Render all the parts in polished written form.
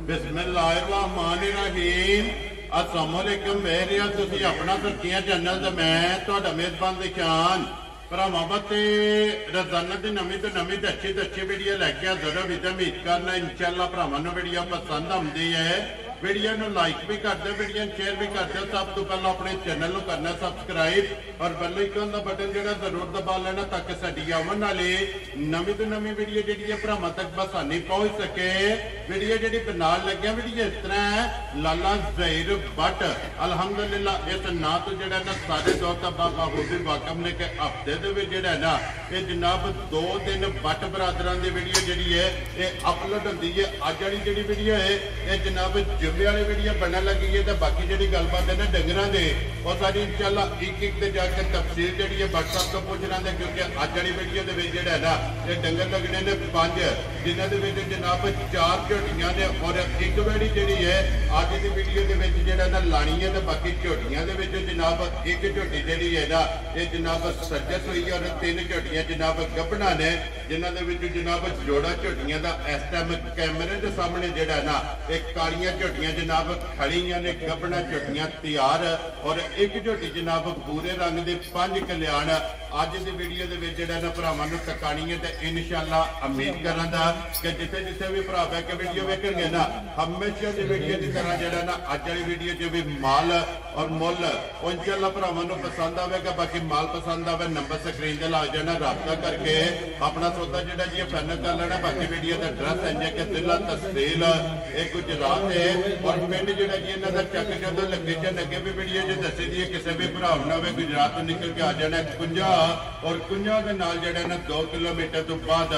बिस्मिल्लाहिर्रहमानिर्रहीम। अस्सलाम वालेकुम मेरिया तुसी अपना तरक्कियां चैनल ते मैं तुहाडा मेजबान दिशान भरावां ते रोजाना दी नवीं तो अच्छी वीडियो लैके हाज़र हो। उम्मीद करना इंशाअल्लाह भरावां नूं वीडियो पसंद आउंदी है। वीडियो नूं लाइक भी कर दो, वीडियो शेयर भी कर दो। सब तो पहले अपने चैनल नूं करना सबसक्राइब और बेल आइकन दा बटन जिहड़ा जरूर दबा लेना ताकि साडी आउण वाली नवीं तो नवीं वीडियो जिहड़ी है भरावां तक बसानी पहुंच सके। वीडियो जिहड़ी बनाउण लग्गिया वीडियो इस तरह है, लाला ज़हीर भट्ट अलहमदुलिल्लाह इस नां तो जिहड़ा ना सारे दोस्त बाखूबी वाकफ ने कि हफ्ते दे विच जिहड़ा ना ये जनाब 2 दिन भट्ट बरादरां दी वीडियो जिहड़ी है ये अपलोड हुंदी है। अज वाली जिहड़ी वीडियो है ये जनाब जुम्मे वाली वीडियो बनने लगी है। तो बाकी जी गलबात है ना डंगरां दे और सारी इंशाअल्लाह एक ते जाके तफसील जी है व्हाट्सएप तो पूछ रहा है, क्योंकि अज वाली वीडियो के जिहड़ा ना ये डंगर लगने ने 5 जिन्हां दे विच जनाब 4 झोटियां ने और एक वेड़ी जी है अज की वीडियो के जिहड़ा ना लानी है। तो बाकी झोटियां दे विच जनाब एक झोटी जी है ना ये जनाब सज्जस हुई है और 3 झोटियां जनाब गब्बना ने जिन्हां दे विच जनाब जोड़ा झोटियां का इस टाइम कैमरे के सामने जिहड़ा ना एक कालियां झोटियां जनाब खड़ियां ने, गब्बना झोटियां तैयार और एक झोटी जनाब पूरे रंग के 5 कल्याण अज की वीडियो के जिहड़ा ना भरावां नूं तकानी है। तो इंशाअल्लाह उम्मीद करांगा कि जिथे जिथे भी भरा बह के वीडियो वेखणगे ना हमेशा की वीडियो की तरह जिहड़ा ना अज वाली वीडियो च भी माल और मुल इंशाअल्लाह भरावां नूं पसंद आवेगा। बाकी माल पसंद आवे नंबर स्क्रीन ते ला जाना, राबता करके अपना सौदा जिहड़ा जी फाइनल कर लेना। बाकी वीडियो का एड्रैस है कि जिला तहसील गुजरात है और पिंड जिहड़ा जी इन्हां दा चक जदों लोकेशन अगे भी वीडियो च दसी दी है। किसी भी भरा ना होवे गुजरात तो निकल के आ जाना कुंजा और कुंजा के नाल जिहड़ा ना 2 किलोमीटर तो बाद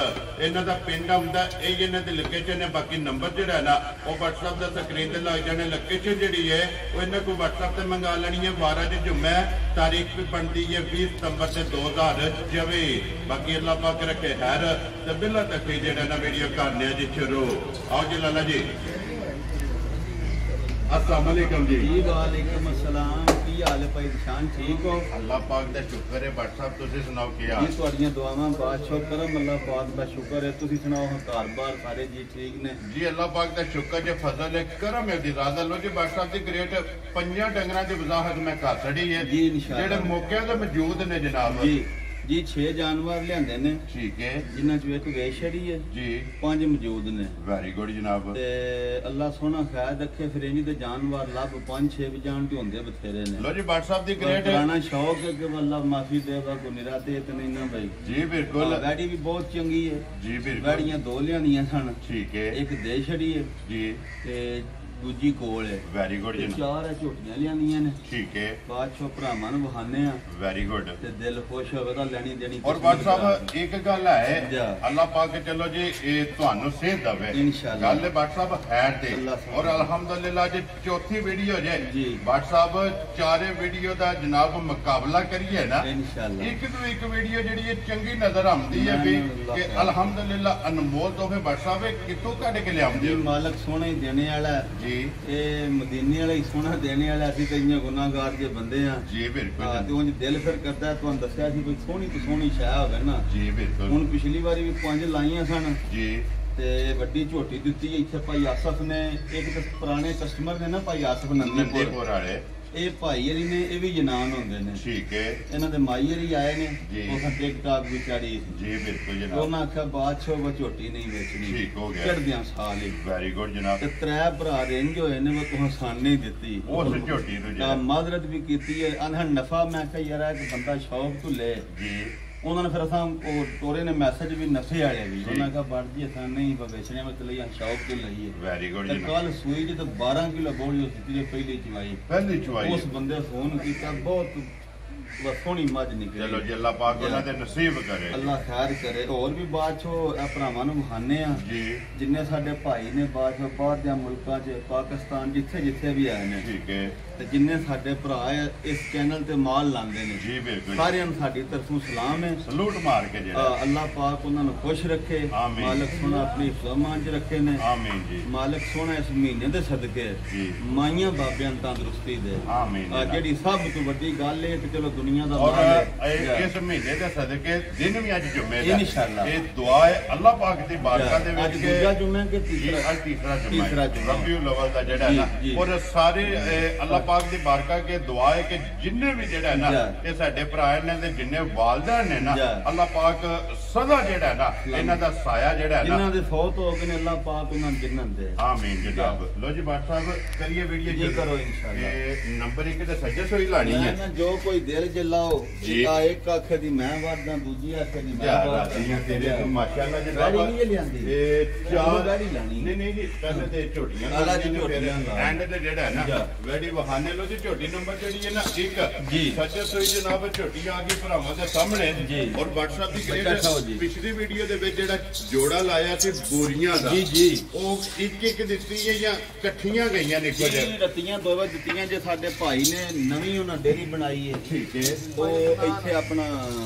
इन्हां दा पिंड आउंदा यह इन्हां दी लोकेशन है। बाकी नंबर जिहड़ा ना वो व्हाट्सएप दा स्क्रीन ते लग जाने। लोकेशन जिहड़ी है वो इन्हां को व्हाट्सएप ते मंगा लेनी है। 12 च जुम्मा तारीख भी बनती है 20 सितंबर से 2024। बाकी अल्लाह पाक रखे खैर ते बिल्ला तक जिहड़ा ना वीडियो करने जी शुरू। आओ जी लाला जी। अस्सलाम वालेकुम जी। वालेकुम अस्सलाम। की हाल है भाई शान, ठीक हो? अल्लाह पाक दा शुक्र है। व्हाट्सएप तुसीं सुनाओ की हाल? जी तुहाड़ियां दुआवां बादशाह करम अल्लाह पाक दा शुक्र है। तुसीं सुनाओ घर बार सारे जी ठीक ने? जी अल्लाह पाक दा शुक्र जे फजल है करम है दी राज़ा लो जी। व्हाट्सएप दी ग्रेट 5 डंगरां दी वजाहत मैं कर छड़ी है जी इंशाअल्लाह। जेड़े मौके ते मौजूद ने जनाब जी 6 जानवर लियाते ने, ठीक है, जिन्हां चों एक वेशड़ी है जी, 5 मौजूद ने। वेरी गुड जनाब। ते अल्लाह सोना खैर रखे फिर इंज दे जानवर लब 5-6 भी जान ते होंदे बथेरे ने। लो जी व्हाट्सएप दी ग्रेट पुराना शौक है कि अल्लाह माफी देगा को निराते इतने ना भाई। जी बिल्कुल। वैडी भी बहुत चंगी है जी बिल्कुल। वैड़ियां 2 लियानियां सन, ठीक है, एक देशड़ी है जी ते दूजी कोल है। वेरी गुड जनाब। 4 झोटियां लियानियां ने, ठीक है, बादशाह भरावां नूं बहाने आ वेरी गुड ते दिल खुश होवे तां लेनी देनी। और व्हाट्सएप एक गल है अल्लाह पाक चलो जी ये तुहानू सेहत दवे इंशाअल्लाह। गल व्हाट्सएप है ते और अल्हम्दुलिल्लाह जी चौथी वीडियो जे जी व्हाट्सएप 4 वीडियो दा जनाब मुकाबला करिए ना इंशाअल्लाह। एक तो एक वीडियो जिहड़ी चंगी नजर आउंदी है भी कि अल्हम्दुलिल्लाह अनमोल तोहफे व्हाट्सएप कितों कढ के लियाउंदे जी। मालिक सोना ही देने वाला जी, ये मदीने वाला ही सोना देने वाला। असीं ते इयां गुनाहगार जे बंदे आ जी बिल्कुल। ते उंज दिल फिर करदा है तुहानू दस्सिया सी कोई सोहनी तो सोहनी शै होवे ना जी बिल्कुल। हुण पिछली बारी भी 5 लाइयां सन जी ते वड्डी झोटी दित्ती है इत्थे भाई आसफ ने। एक तो पुराने कस्टमर ने ना भाई आसफ नंदीपुर वाले ये भाई हरी ने ये भी जनान होंदे ने, ठीक है। इन्हां दे माई हरी आए ने उस टिकटॉक भी चढ़ी जी बिल्कुल जनाब। उन्हां आख्या बादशाह वो झोटी नहीं बेचनी, ठीक हो गया, चढ़दियां साल ही। वेरी गुड जनाब। ते 3 भरा रेंज होए ने वो तुहां साने ही दित्ती उस झोटी नूं जी मादरत भी कीती है अनहन नफा। मैं कहा यार एक बंदा शौक तो ले जी। उन्होंने फिर असां टोरे ने मैसेज भी नफे वाले भी उन्होंने कहा बड़ जी असां नहीं बेचने में तो लिया शौक तो लईए। वेरी गुड ते कल सूई च तो 12 किलो बोली सी पहली चवाई उस बंदे फोन किया बहुत सोहनी मज निकली। चलो जी अल्लाह पाक उन्हां दे नसीब करे, अल्लाह खैर करे। और भी बादशाह भरावां नूं बहाने आ जी जिन्ने साडे भाई ने बादशाह बाहर दे मुल्कां च पाकिस्तान जिथे जिथे भी आए ने, ठीक है, ਤੇ ਜਿੰਨੇ ਸਾਡੇ ਭਰਾ ਇਸ ਚੈਨਲ ਤੇ ਮਾਲ ਲਾਉਂਦੇ ਨੇ ਜੀ ਬਿਲਕੁਲ ਸਾਰਿਆਂ ਨੂੰ ਸਾਡੀ ਤਰਫੋਂ ਸਲਾਮ ਹੈ, ਸਲੂਟ ਮਾਰ ਕੇ ਜਿਹੜਾ ਅੱਲਾਹ ਪਾਕ ਉਹਨਾਂ ਨੂੰ ਖੁਸ਼ ਰੱਖੇ, ਆਮੀਨ। ਮਾਲਕ ਸੋਹਣਾ ਆਪਣੀ ਫਰਮਾਨ 'ਚ ਰੱਖੇ ਨੇ, ਆਮੀਨ ਜੀ। ਮਾਲਕ ਸੋਹਣਾ ਇਸ ਮਹੀਨੇ ਦੇ ਸਦਕੇ ਜੀ ਮਾਈਆਂ ਬਾਬਿਆਂ ਨੂੰ ਤੰਦਰੁਸਤੀ ਦੇ, ਆਮੀਨ। ਜਿਹੜੀ ਸਭ ਤੋਂ ਵੱਡੀ ਗੱਲ ਹੈ ਕਿ ਚਲੋ ਦੁਨੀਆ ਦਾ ਔਰ ਮਾਲ ਹੈ ਇਸ ਮਹੀਨੇ ਦੇ ਸਦਕੇ ਦਿਨ ਵੀ ਅੱਜ ਜੁਮੇ ਦਾ ਇਨਸ਼ਾਅੱਲਾ ਇਹ ਦੁਆ ਹੈ ਅੱਲਾਹ ਪਾਕ ਦੀ ਬਾਰਕਾਂ ਦੇ ਵਿੱਚ ਅੱਜ ਦੂਜਾ ਜੁਮਾ ਕਿ ਅੱਜ ਤੀਸਰਾ ਜੁਮਾ ਜੁਮਾ ਰਬੀਉਲ ਅਵਲ ਦਾ ਜਿਹੜਾ ਹੈ ਨਾ ਔਰ ਸਾਰੇ ਅੱਲਾਹ ਪਾਕ ਦੀ ਬਾਰਕਾਂ ਕੇ ਦੁਆ ਹੈ ਕਿ ਜਿੰਨੇ ਵੀ ਜਿਹੜਾ ਹੈ ਨਾ ਇਹ ਸਾਡੇ ਭਰਾ ਨੇ ਤੇ ਜਿੰਨੇ ਵਾਲदैन ਨੇ ਨਾ ਅੱਲਾਹ ਪਾਕ ਸਦਾ ਜਿਹੜਾ ਹੈ ਨਾ ਇਹਨਾਂ ਦਾ ਸਾਇਆ ਜਿਹੜਾ ਹੈ ਨਾ ਜਿਨ੍ਹਾਂ ਦੇ ਫੌਤ ਹੋ ਗਏ ਨੇ ਅੱਲਾਹ ਪਾਕ ਉਹਨਾਂ ਨੂੰ ਜੰਨਤ ਦੇ, ਆਮੀਨ ਜਨਾਬ। ਲੋ ਜੀ ਬਾਟ ਸਾਹਿਬ ਕਰੀਏ ਵੀਡੀਓ ਜੀ ਕਰੋ ਇਨਸ਼ਾਅੱਲਾ। ਇਹ ਨੰਬਰ 1 ਤੇ ਸੱਜੇ ਸੋਈ ਲਾਣੀ ਹੈ ਜੋ ਕੋਈ ਦਿਲ ਚ ਲਾਓ ਜੀ। ਇੱਕ ਅੱਖ ਦੀ ਮੈਂ ਵਰਦਾਂ ਦੂਜੀ ਅੱਖ ਦੀ ਮੈਂ ਰਾਤੀਆਂ ਤੇਰੇ ਤੋਂ ਮਾਸ਼ਾਅੱਲਾ ਜਨਾਬ ਗਾੜੀ ਨਹੀਂ ਲਿਆਂਦੀ ਇਹ ਚਾਰ ਗਾੜੀ ਲਾਣੀ ਨਹੀਂ ਜੀ ਪਹਿਲੇ ਤੇ ਝੋਟੀਆਂ ਆਲਾ ਦੀ ਝੋਟੀਆਂ ਐਂਡ ਤੇ ਜਿਹੜਾ ਹੈ ਨਾ ਵੈਡੀ ਵਹਾਨੇ ਲੋ ਜੀ ਝੋਟੀ ਨੰਬਰ ਜਿਹੜੀ ਹੈ ਨਾ 1 ਜੀ ਸੱਚੇ ਸੋਈ ਜਨਾਬ ਝੋਟੀ ਆ ਗਈ ਭਰਾਵਾਂ ਦੇ ਸਾਹਮਣੇ ਜੀ। ਔਰ WhatsApp ਦੀ ਬੱਚਾ ਖਾਓ ਜੀ। ਪਿਛਲੀ ਵੀਡੀਓ ਦੇ ਵਿੱਚ ਜਿਹੜਾ ਜੋੜਾ ਲਾਇਆ ਸੀ ਬੋਰੀਆਂ ਦਾ ਜੀ ਉਹ ਇੱਕ ਦਿੱਤੀ ਹੈ ਜਾਂ ਇਕੱਠੀਆਂ ਗਈਆਂ ਨੇ ਕੁਝ ਰਤੀਆਂ ਦੋਵੇਂ ਦਿੱਤੀਆਂ ਜੇ ਸਾਡੇ ਭਾਈ ਨੇ ਨਵੀਂ ਉਹਨਾਂ ਡੇਰੀ ਬਣਾਈ ਹੈ, ਠੀਕ ਹੈ। ਉਹ ਇੱਥੇ ਆਪਣਾ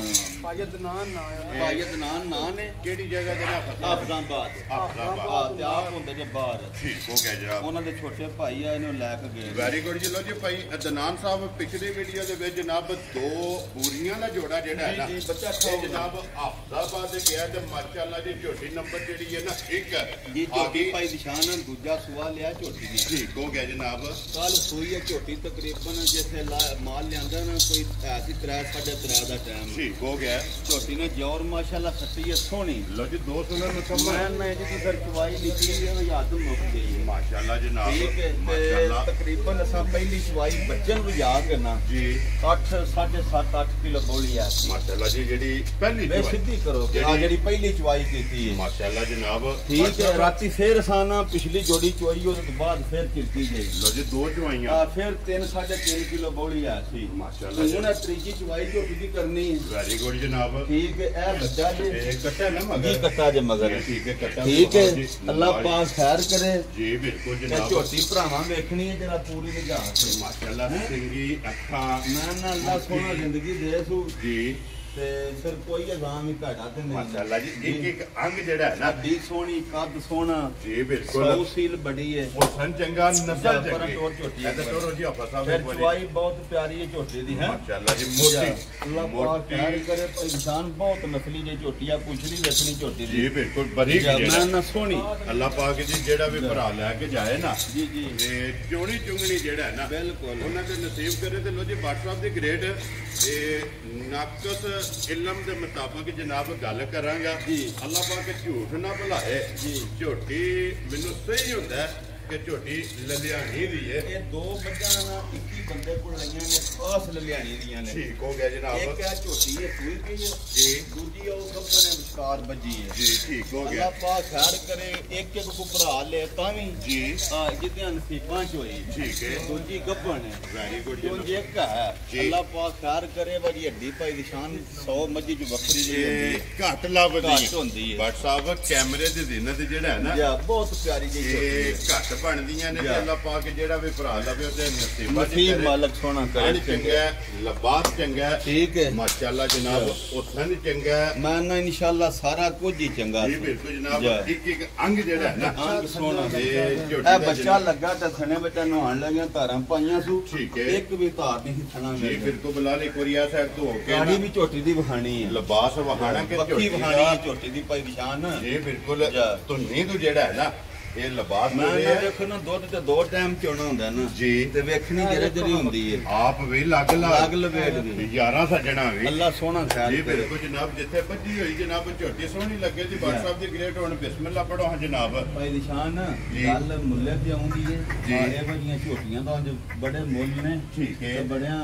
ਪਾਇਦਨਾਨ ਨਾਂ ਨੇ ਕਿਹੜੀ ਜਗ੍ਹਾ ਦੇ ਨਾਲ ਆਫਜ਼ਾਬਾਦ ਤੇ ਆਪ ਹੁੰਦੇ ਜੇ ਬਾਹਰ, ਠੀਕ ਹੋ ਗਿਆ ਜਨਾਬ। ਉਹਨਾਂ ਦੇ ਛੋਟੇ ਭਾਈ ਆ ਇਹਨੂੰ ਲੈ ਕੇ ਗਏ। ਵੈਰੀ ਗੁੱਡ ਜੀ। ਲੋ ਜੀ ਭਾਈ ਅਦਨਾਨ ਸਾਹਿਬ ਪਿਛਲੀ ਵੀਡੀਓ ਦੇ ਵਿੱਚ ਜਨਾਬ 2 ਬੂਰੀਆਂ ਦਾ ਜੋੜਾ ਜਿਹੜਾ ਹੈ ਨਾ ਜੀ ਬੱਚਾ ਇਹ ਜਨਾਬ ਆਫਜ਼ਾਬਾਦ ਦੇ ਗਿਆ ਤੇ ਮਾਸ਼ਾਅੱਲਾ ਜੀ ਝੋਟੀ ਨੰਬਰ ਜਿਹੜੀ ਹੈ ਨਾ 1 ਜੀ ਝੋਟੀ ਭਾਈ ਨਿਸ਼ਾਨ ਦੂਜਾ ਸੁਆ ਲਿਆ ਝੋਟੀ ਨੇ, ਠੀਕ ਹੋ ਗਿਆ ਜਨਾਬ। ਕੱਲ ਸੂਈ ਹੈ ਝੋਟੀ ਤਕਰੀਬਨ ਜਿੱਥੇ ਮਾਲ ਲਿਆਂਦਾ ਨਾ ਕੋਈ ਐਸੀ 3:30 ਦਾ ਟਾਈਮ ਠੀਕ ਹੋ ਗਿਆ ਝੋਟੀ ਨੇ ਜੋਰ ਮਾਸ਼ਾਅੱਲਾ ਖੱਟੀ ਹੈ ਸੋਹਣੀ। ਲੋ ਜੀ 2 ਸੁਣਨ ਨੂੰ ਮੈਂ ਨਾ ਇਹਦੀ ਫਿਰ ਚਵਾਈ ਨਿਕਲੀ ਹੈ ਯਾਦ ਮੁੱਕ ਗਈ ਹੈ ਮਾਸ਼ਾਅੱਲਾ ਜਨਾਬ ਠੀਕ ਹੈ। ਤੇ ਮਾਸ਼ਾਅੱਲਾ ਤਕਰੀਬਨ ਅਸਾਂ ਪਹਿਲੀ ਚਵਾਈ ਬੱਚਨ ਨੂੰ ਯਾਦ ਕਰਨਾ ਜੀ 7.5 ਕਿਲੋ ਬੋਲੀ ਆ ਮਾਸ਼ਾਅੱਲਾ ਜੀ ਜਿਹੜੀ ਪਹਿਲੀ ਵੇ ਸਿੱਧੀ ਕਰੋ ਕਿ ਆ ਜਿਹੜੀ ਪਹਿਲੀ ਚਵਾਈ ਕੀਤੀ ਹੈ ਮਾਸ਼ਾਅੱਲਾ ਜਨਾਬ ਠੀਕ ਹੈ। ਰਾਤੀ ਫੇਰ ਅਸਾਂ ਪਿਛਲੀ ਜੋੜੀ ਚਵਾਈ ਉਹਦੇ ਤੋਂ ਬਾਅਦ ਫੇਰ ਚਿਰਤੀ ਗਈ। ਲੋ ਜੀ 2 ਚਵਾਈਆਂ ਆ ਫਿਰ 3.5 ਕਿਲੋ ਬੋਲੀ ਆ ਸੀ ਮਾਸ਼ਾਅੱਲਾ ਜੀ। ਉਹਨਾਂ ਤੀਜੀ ਚਵਾਈ ਝੋਟੀ ਦੀ ਕਰਨੀ ਹੈ ਵੈਰੀ ਗੁੱਡ ਜਨਾਬ। ਠੀਕ ਹੈ। ਇਹ ਬੱਚਾ ਜੇ ਇਹ ਕੱਟਾ ਨਾ ਮਗਰ ਜੀ ਕੱਟਾ ਜੇ ਮਗਰ ਠੀਕ ਹੈ ਕੱਟਾ ਠੀਕ ਹੈ। ਅੱਲਾਹ ਪਾਕ ਖੈਰ ਕਰੇ ਜੀ ਬਿਲਕੁਲ ਤੇ ਜਨਾਬ। ਝੋਟੀ ਭਰਾਵਾਂ ਵੇਖਣੀ ਹੈ ਜਿਹੜਾ ਪੂਰੀ ਨਿਗਾਹ ਤੇ ਮਾਸ਼ਾਅੱਲਾ ਸਿੰਗੀ ਅੱਖਾਂ ਮੈਂ ਅੱਲਾਹ ਸੋਹਣਾ ਜ਼ਿੰਦਗੀ ਦੇ ਸੂ ਜੀ ਤੇ ਫਿਰ ਕੋਈ ਇਲਜ਼ਾਮ ਹੀ ਘਾਟਾ ਤੇ ਨਹੀਂ ਮਾਸ਼ਾਅੱਲਾ ਜੀ ਇੱਕ ਅੰਗ ਜਿਹੜਾ ਹੈ ਨਾ ਦੀ ਸੋਹਣੀ ਕੱਦ ਸੋਹਣਾ ਜੀ ਬਿਲਕੁਲ ਸੌ ਸੀਲ ਬੜੀ ਹੈ ਉਹ ਸੰ ਚੰਗਾ ਨਸਲ ਪਰ ਚੰਗੀ ਟੋਰ ਝੋਟੀ ਹੈ। ਇਹ ਤਾਂ ਟੋਰੋ ਜੀ ਆਪਾਂ ਸਾਹਿਬ ਫਿਰ ਬੋਲੀ ਚਵਾਈ ਬਹੁਤ ਪਿਆਰੀ ਹੈ ਝੋਟੀ ਦੀ ਹੈ ਮਾਸ਼ਾਅੱਲਾ ਜੀ ਮੋਟੀ ਅੱਲਾਹ ਪਾਕ ਖੈਰ ਕਰੇ ਇਨਸਾਨ ਬਹੁਤ ਨਸਲੀ ਜੇ ਝੋਟੀ ਆ ਪੁੱਛ ਨਹੀਂ ਵੇਖਣੀ ਝੋਟੀ ਦੀ ਜੀ ਬਿਲਕੁਲ ਬਰੀਕ ਮੈਂ ਜਿਹੜਾ ਨਾ ਸੋਹਣੀ ਅੱਲਾਹ ਪਾਕ ਜੀ ਜਿਹੜਾ ਵੀ ਭਰਾ ਲੈ ਕੇ ਜਾਏ ਨਾ ਜੀ ਜੀ ਇਹ ਚੋਣੀ ਚੁੰਗਣੀ ਜਿਹੜਾ ਹੈ ਨਾ ਬਿਲਕੁਲ ਉਹਨਾਂ ਦੇ ਨਸੀਬ ਕਰੇ ਤੇ ਲੋ ਜੀ WhatsApp ਦੀ ਗ੍ਰੇਡ ਇਹ ਨਾਕਸ ਇਲਮ ਦੇ ਮੁਤਾਬਕ ਜਨਾਬ ਗੱਲ ਕਰਾਂਗਾ ਜੀ। ਅੱਲਾਹ ਪਾਕ ਝੂਠ ਨਾ ਭੁਲਾਏ ਜੀ। ਝੋਟੀ ਮੈਨੂੰ ਸਹੀ ਹੁੰਦਾ ਹੈ ਕਿ ਝੋਟੀ ਲਲਿਆਣੀ ਦੀ ਹੈ। ਇਹ 2 ਬੱਚਾਂ ਨਾਲ 21 ਬੰਦੇ ਕੋਲ ਲਈਆਂ ਨੇ ਖਾਸ ਲਲਿਆਣੀ ਦੀਆਂ ਨੇ। ਠੀਕ ਹੋ ਗਿਆ ਜਨਾਬ ਇੱਕ ਹੈ ਝੋਟੀ ਹੈ ਸੂਈ ਪਈ ਹੈ ਜੀ ਦੂਜੀ ਉਹ ਗੱਭਣ ਹੈ ਵਿਚਕਾਰ ਵੱਜੀ ਹੈ। ਜੀ ਠੀਕ ਹੋ ਅੱਲਾਹ ਗਿਆ ਪਾਕ ਖੈਰ ਕਰੇ ਇੱਕ ਕੋ ਭਰਾ ਲੈ ਤਾਂ ਵੀ ਜੀ ਜਿੱਦਿਆਂ ਨਸੀਬਾਂ ਚ ਹੋਈ ਠੀਕ ਹੈ ਦੂਜੀ ਗੱਭਣ ਹੈ ਵੈਰੀ ਗੁੱਡ ਜੋ ਜੀ ਇੱਕ ਹੈ ਜੀ। ਅੱਲਾਹ ਪਾਕ ਖੈਰ ਕਰੇ ਬੜੀ ਹੱਡੀ ਭਾਈ ਨਿਸ਼ਾਨ 100 ਮੱਝੀ ਚ ਵੱਖਰੀ ਜਿਹੀ ਹੁੰਦੀ ਇਹ ਘੱਟ ਲੱਭਦੀ ਘੱਟ ਹੁੰਦੀ ਹੈ। WhatsApp ਕੈਮਰੇ ਦੀ ਜ਼ਿੰਨਤ ਜਿਹੜਾ ਹੈ ਨਾ ਹੈ ਬਹੁਤ ਪਿਆਰੀ ਜਿਹੀ ਝੋਟੀ ਇਹ ਹੈ। ਘੱਟ ਬਣਦੀਆਂ ਨੇ ਤੇ ਜੀ। ਅੱਲਾਹ ਪਾਕ ਜਿਹੜਾ ਵੀ ਭਰਾ ਲਵੇ ਉਹਦੇ ਨਸੀਬਾਂ ਚ ਨਸੀਬ ਕਰੇ। ਮਾਲਕ ਸੋਹਣਾ ਕਰੇ ਅਣ ਚੰਗਾ ਹੈ, ਲਿਬਾਸ ਚੰਗਾ ਹੈ, ਠੀਕ ਹੈ। ਮਾਸ਼ਾਅੱਲਾ ਜਨਾਬ ਉਹ ਸੰਨ ਚੰਗਾ ਹੈ। ਮੈਂ ਨਾ ਇਨਸ਼ਾਅੱਲਾ ਸਾਰਾ ਕੁਝ ਹੀ ਚੰਗਾ ਜੀ ਸੀ। ਬਿਲਕੁਲ ਜਨਾਬ ਜੀ। ਇੱਕ ਅੰਗ ਜਿਹੜਾ ਹੈ ਨਾ ਅੰਗ ਸੋਹਣਾ ਇਹ ਝੋਟੀ ਇਹ ਦਾ ਬੱਚਾ ਜਨਾਬ- ਲੱਗਾ ਤੇ ਥਣੇ ਬੱਚਾ ਨਹਾਉਣ ਲੱਗਿਆ ਧਾਰਾਂ ਪਾਈਆਂ ਸੂ ਠੀਕ ਹੈ। ਇੱਕ ਵੀ ਧਾਰ ਨਹੀਂ ਥਣਾ ਜੀ ਮੇਰੇ ਬਿਲਕੁਲ ਬਲਾਲ ਇੱਕ ਵਾਰੀ ਆ ਸਾਈਡ ਤੋਂ ਹੋ ਕੇ ਗਾੜੀ ਨਾ ਵੀ ਝੋਟੀ ਦੀ ਵਖਾਣੀ ਹੈ ਲਿਬਾਸ ਵਹਾਣਾ ਕਿ ਬੱਕੀ ਝੋਟੀ ਵਖਾਣੀ ਦਾ ਹੈ ਝੋਟੀ ਦੀ ਭਾਈ ਨਿਸ਼ਾਨ ਜੀ ਬਿਲਕੁਲ ਜੀ। ਧੁੰਨੀ ਤੋਂ ਜਿਹੜਾ ਹੈ ਨਾ ਇਹ ਲਿਬਾਸ ਮੈਂ ਜਿਹੜੇ ਨਾ ਹੈ ਵੇਖੋ ਨਾ ਦੁੱਧ ਤੇ 2 ਟਾਈਮ ਚੋਣਾ ਹੁੰਦਾ ਨਾ ਜੀ ਤੇ ਵੇਖਣੀ ਜਿਹੜੀ ਹੁੰਦੀ ਹੈ ਆਪ ਵੀ ਲੱਗ ਲੱਗ ਲਵੇਟ ਗਈ ਯਾਰਾਂ ਸੱਜਣਾ ਵੀ ਅੱਲਾ ਸੋਹਣਾ ਖੈਰ ਜੀ ਕਰੇ ਬਿਲਕੁਲ ਜਨਾਬ ਜਿੱਥੇ ਭੱਜੀ ਹੋਈ ਜਨਾਬ ਝੋਟੀ ਸੋਹਣੀ ਲੱਗੇ ਜੀ WhatsApp ਦੀ ਗ੍ਰੇਟ ਹੁਣ ਬਿਸਮਿਲ੍ਲਾ ਪੜੋ ਹਾਂ ਜਨਾਬ ਭਾਈ ਨਿਸ਼ਾਨ ਜੀ। ਗੱਲ ਮੁੱਲੇ ਤੇ ਆਉਂਦੀ ਹੈ ਜੀ। ਸਾਰੇ ਬੜੀਆਂ ਝੋਟੀਆਂ ਤਾਂ ਅੱਜ ਬੜੇ ਮੁੱਲ ਨੇ ਠੀਕ ਹੈ। ਤੇ ਬੜਿਆਂ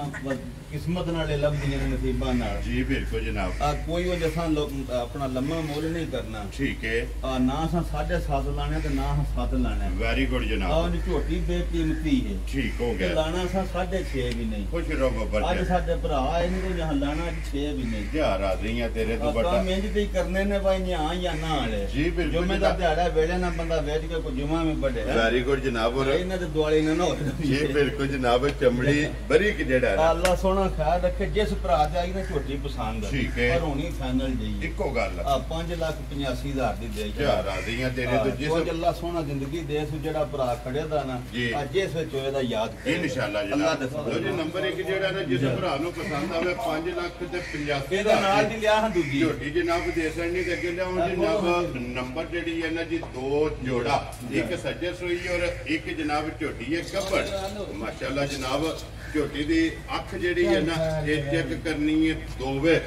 ਕਿਸਮਤ ਨਾਲੇ ਲੱਭਦੀਆਂ ਨੇ ਨਸੀਬਾਂ ਨਾਲ ਜੀ ਬਿਲਕੁਲ ਜਨਾਬ ਆ ਕੋਈ ਉਹ ਜਸਾਂ ਆਪਣਾ ਲੰਮਾ ਮੁੱਲ ਨਹੀਂ ਕਰਨਾ ਠੀਕ ਹੈ ਆ ਨਾ ਸਾਂ 7.5 ਲਾਣੇ ਤੇ ਨਾ 7 लाना। वेरी गुड जनाब। और झोटी बेकीमती है। ठीक हो गया। लाना सा 6.5 भी नहीं। खुश रहो बाबा। आज साडे भरा इन्हें तो यहाँ लाना 6 भी नहीं। क्या राजी है तेरे तो बड़ा। काम इंज दी करने ने भाई यहाँ या ना आले। जी बिल्कुल। जुम्मे दा दिहाड़ा वेले ना बंदा बैठ के को जुम्मा में पढ़े। वेरी गुड जनाब। और इन्हें तो दुआली ना हो। जी बिल्कुल जनाब। चमड़ी बरीक जेड़ा है। अल्लाह सोना ख्याल रखे जिस भरा दी आई ना झोटी पसंद। ठीक है। पर होनी फाइनल जी। इको गल। 5,85,000 दी दे। क्या राजी है तेरे तो जिस अल्लाह सोना जिंदगी दे सु जेड़ा भरा खड़े दा ना आज इस विच होए दा याद इंशाअल्लाह जनाब। लो जी नंबर 1 जेड़ा ना जिस भरा नु पसंद आवे 5,85,000 ਇਹਦੇ ਨਾਲ ਦੀ ਲਿਆ ਹਾਂ ਦੂਜੀ ਝੋਟੀ ਜਨਾਬ ਦੇ ਸੜਨੀ ਤੇ ਅੱਗੇ ਲਿਆਉਂ ਜਨਾਬ ਨੰਬਰ ਜਿਹੜੀ ਹੈ ਨਾ ਜੀ 2 ਜੋੜਾ ਇੱਕ ਸੱਜੇ ਸੋਈ ਔਰ ਇੱਕ ਜਨਾਬ ਝੋਟੀ ਹੈ ਗੱਬੜ ਮਾਸ਼ਾਅੱਲਾ ਜਨਾਬ ਝੋਟੀ ਦੀ ਅੱਖ ਜਿਹੜੀ ਹੈ ਨਾ ਇਹ ਚੈੱਕ ਕਰਨੀ ਹੈ ਦੋਵੇਂ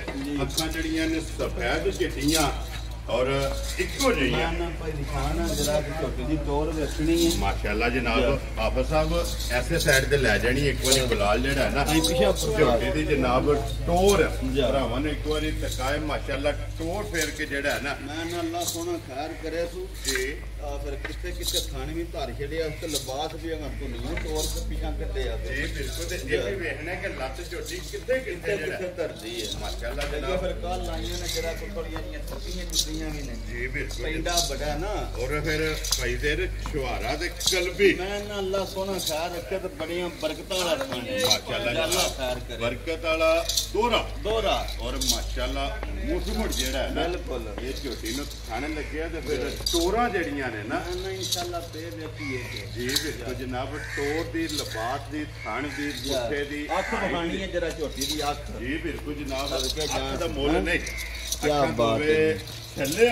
ਅੱਖਾਂ ਜਿਹੜੀਆਂ ਨੇ ਸਫੈਦ ਚਿੱਟੀਆਂ और इको जी माशाअल्लाह जनाब आप साहब ऐसे साइड ते लै जानी एक बारी गुलाल जेड़ा है ना झोटी दी जनाब टोर भरावां ने एक बारी तकाए माशाअल्लाह टोर फेर के जेड़ा है ना मैं अल्लाह सोना खैर करे तू जी फिर किथे किथे थाने भी धर छड़े उसते लिबास भी अगर तो नहीं टोर के पीछा कटे आ जी बिल्कुल ते ये भी देखना कि लत झोटी किथे किथे किथे धरदी है माशाअल्लाह जनाब फिर कल लाइयां ने जरा को थोड़ियां जियां छुट्टियां भी ने जी बिल्कुल पेंडा बड़ा ना और फिर भाई देर छुहारा ते कलबी मैं ना अल्लाह सोना खैर रखे ते बड़ियां बरकतां वाला खाने माशाअल्लाह अल्लाह खैर करे बरकत वाला दोरा और माशाअल्लाह मुठमुठ जेड़ा है ना बिल्कुल ये झोटी नु खाने लगे ते फिर टोरा जड़ियां ने ना इंशाअल्लाह पे देखिए जी बिल्कुल जनाब टोर दी लबास दी थान दी गुੱਠੇ ਦੀ ਅੱਖ ਬਹਾਣੀ ਹੈ ਜਰਾ ਝੋਟੀ ਦੀ ਅੱਖ जी बिल्कुल जनाब ਅੱਖ ਦਾ ਮੁੱਲ ਨਹੀਂ क्या बात है थल्ले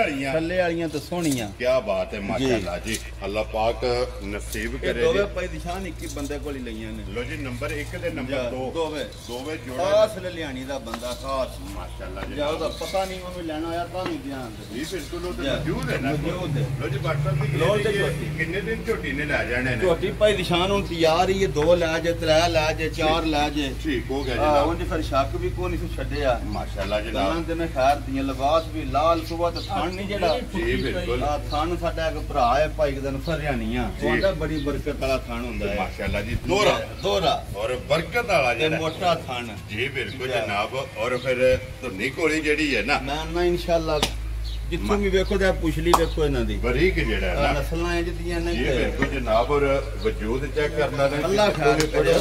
वालियां तो सोहणियां क्या बात है माशाअल्लाह जी अल्लाह पाक नसीब करे दोवे भाई निशान एक ही बंदे कोल लईयां ने लो जी नंबर 1 ते नंबर 2 दोवे जोड़ा खास लियानी दा बंदा खास माशाअल्लाह जी जाओ दा पता नहीं ओनु लेना आया ता नहीं ध्यान जी बिल्कुल वो तो मौजूद है ना लो जी WhatsApp दी कितने दिन झोटी ने ले जाने ने झोटी भाई निशान हुन तैयार ही है 2 ले जे 3 ले जे 4 ले जे ठीक हो गया जनाब उन फिर शक भी कोनी से छड्या माशाअल्लाह जनाब ते ने खैर दी लिबास भी लाल सुबह तो थान नहीं जेड़ा जी बिल्कुल थान साडा एक भरा है भाई दिन फरियानियां ओंदा बड़ी बरकत वाला थान हुंदा है माशाअल्लाह जी दोरा और बरकत वाला जेड़ा मोटा थान जी बिल्कुल जनाब और फिर धुनी कोली जेड़ी है ना मैं इंशाअल्लाह जित्थों भी वेखो ते पुछ ली वेखो इन्हां दी बरीक जेड़ा है ना नस्लां इंज दियां ने जी बिल्कुल जनाब और वजूद चेक करना ने अल्लाह खैर करे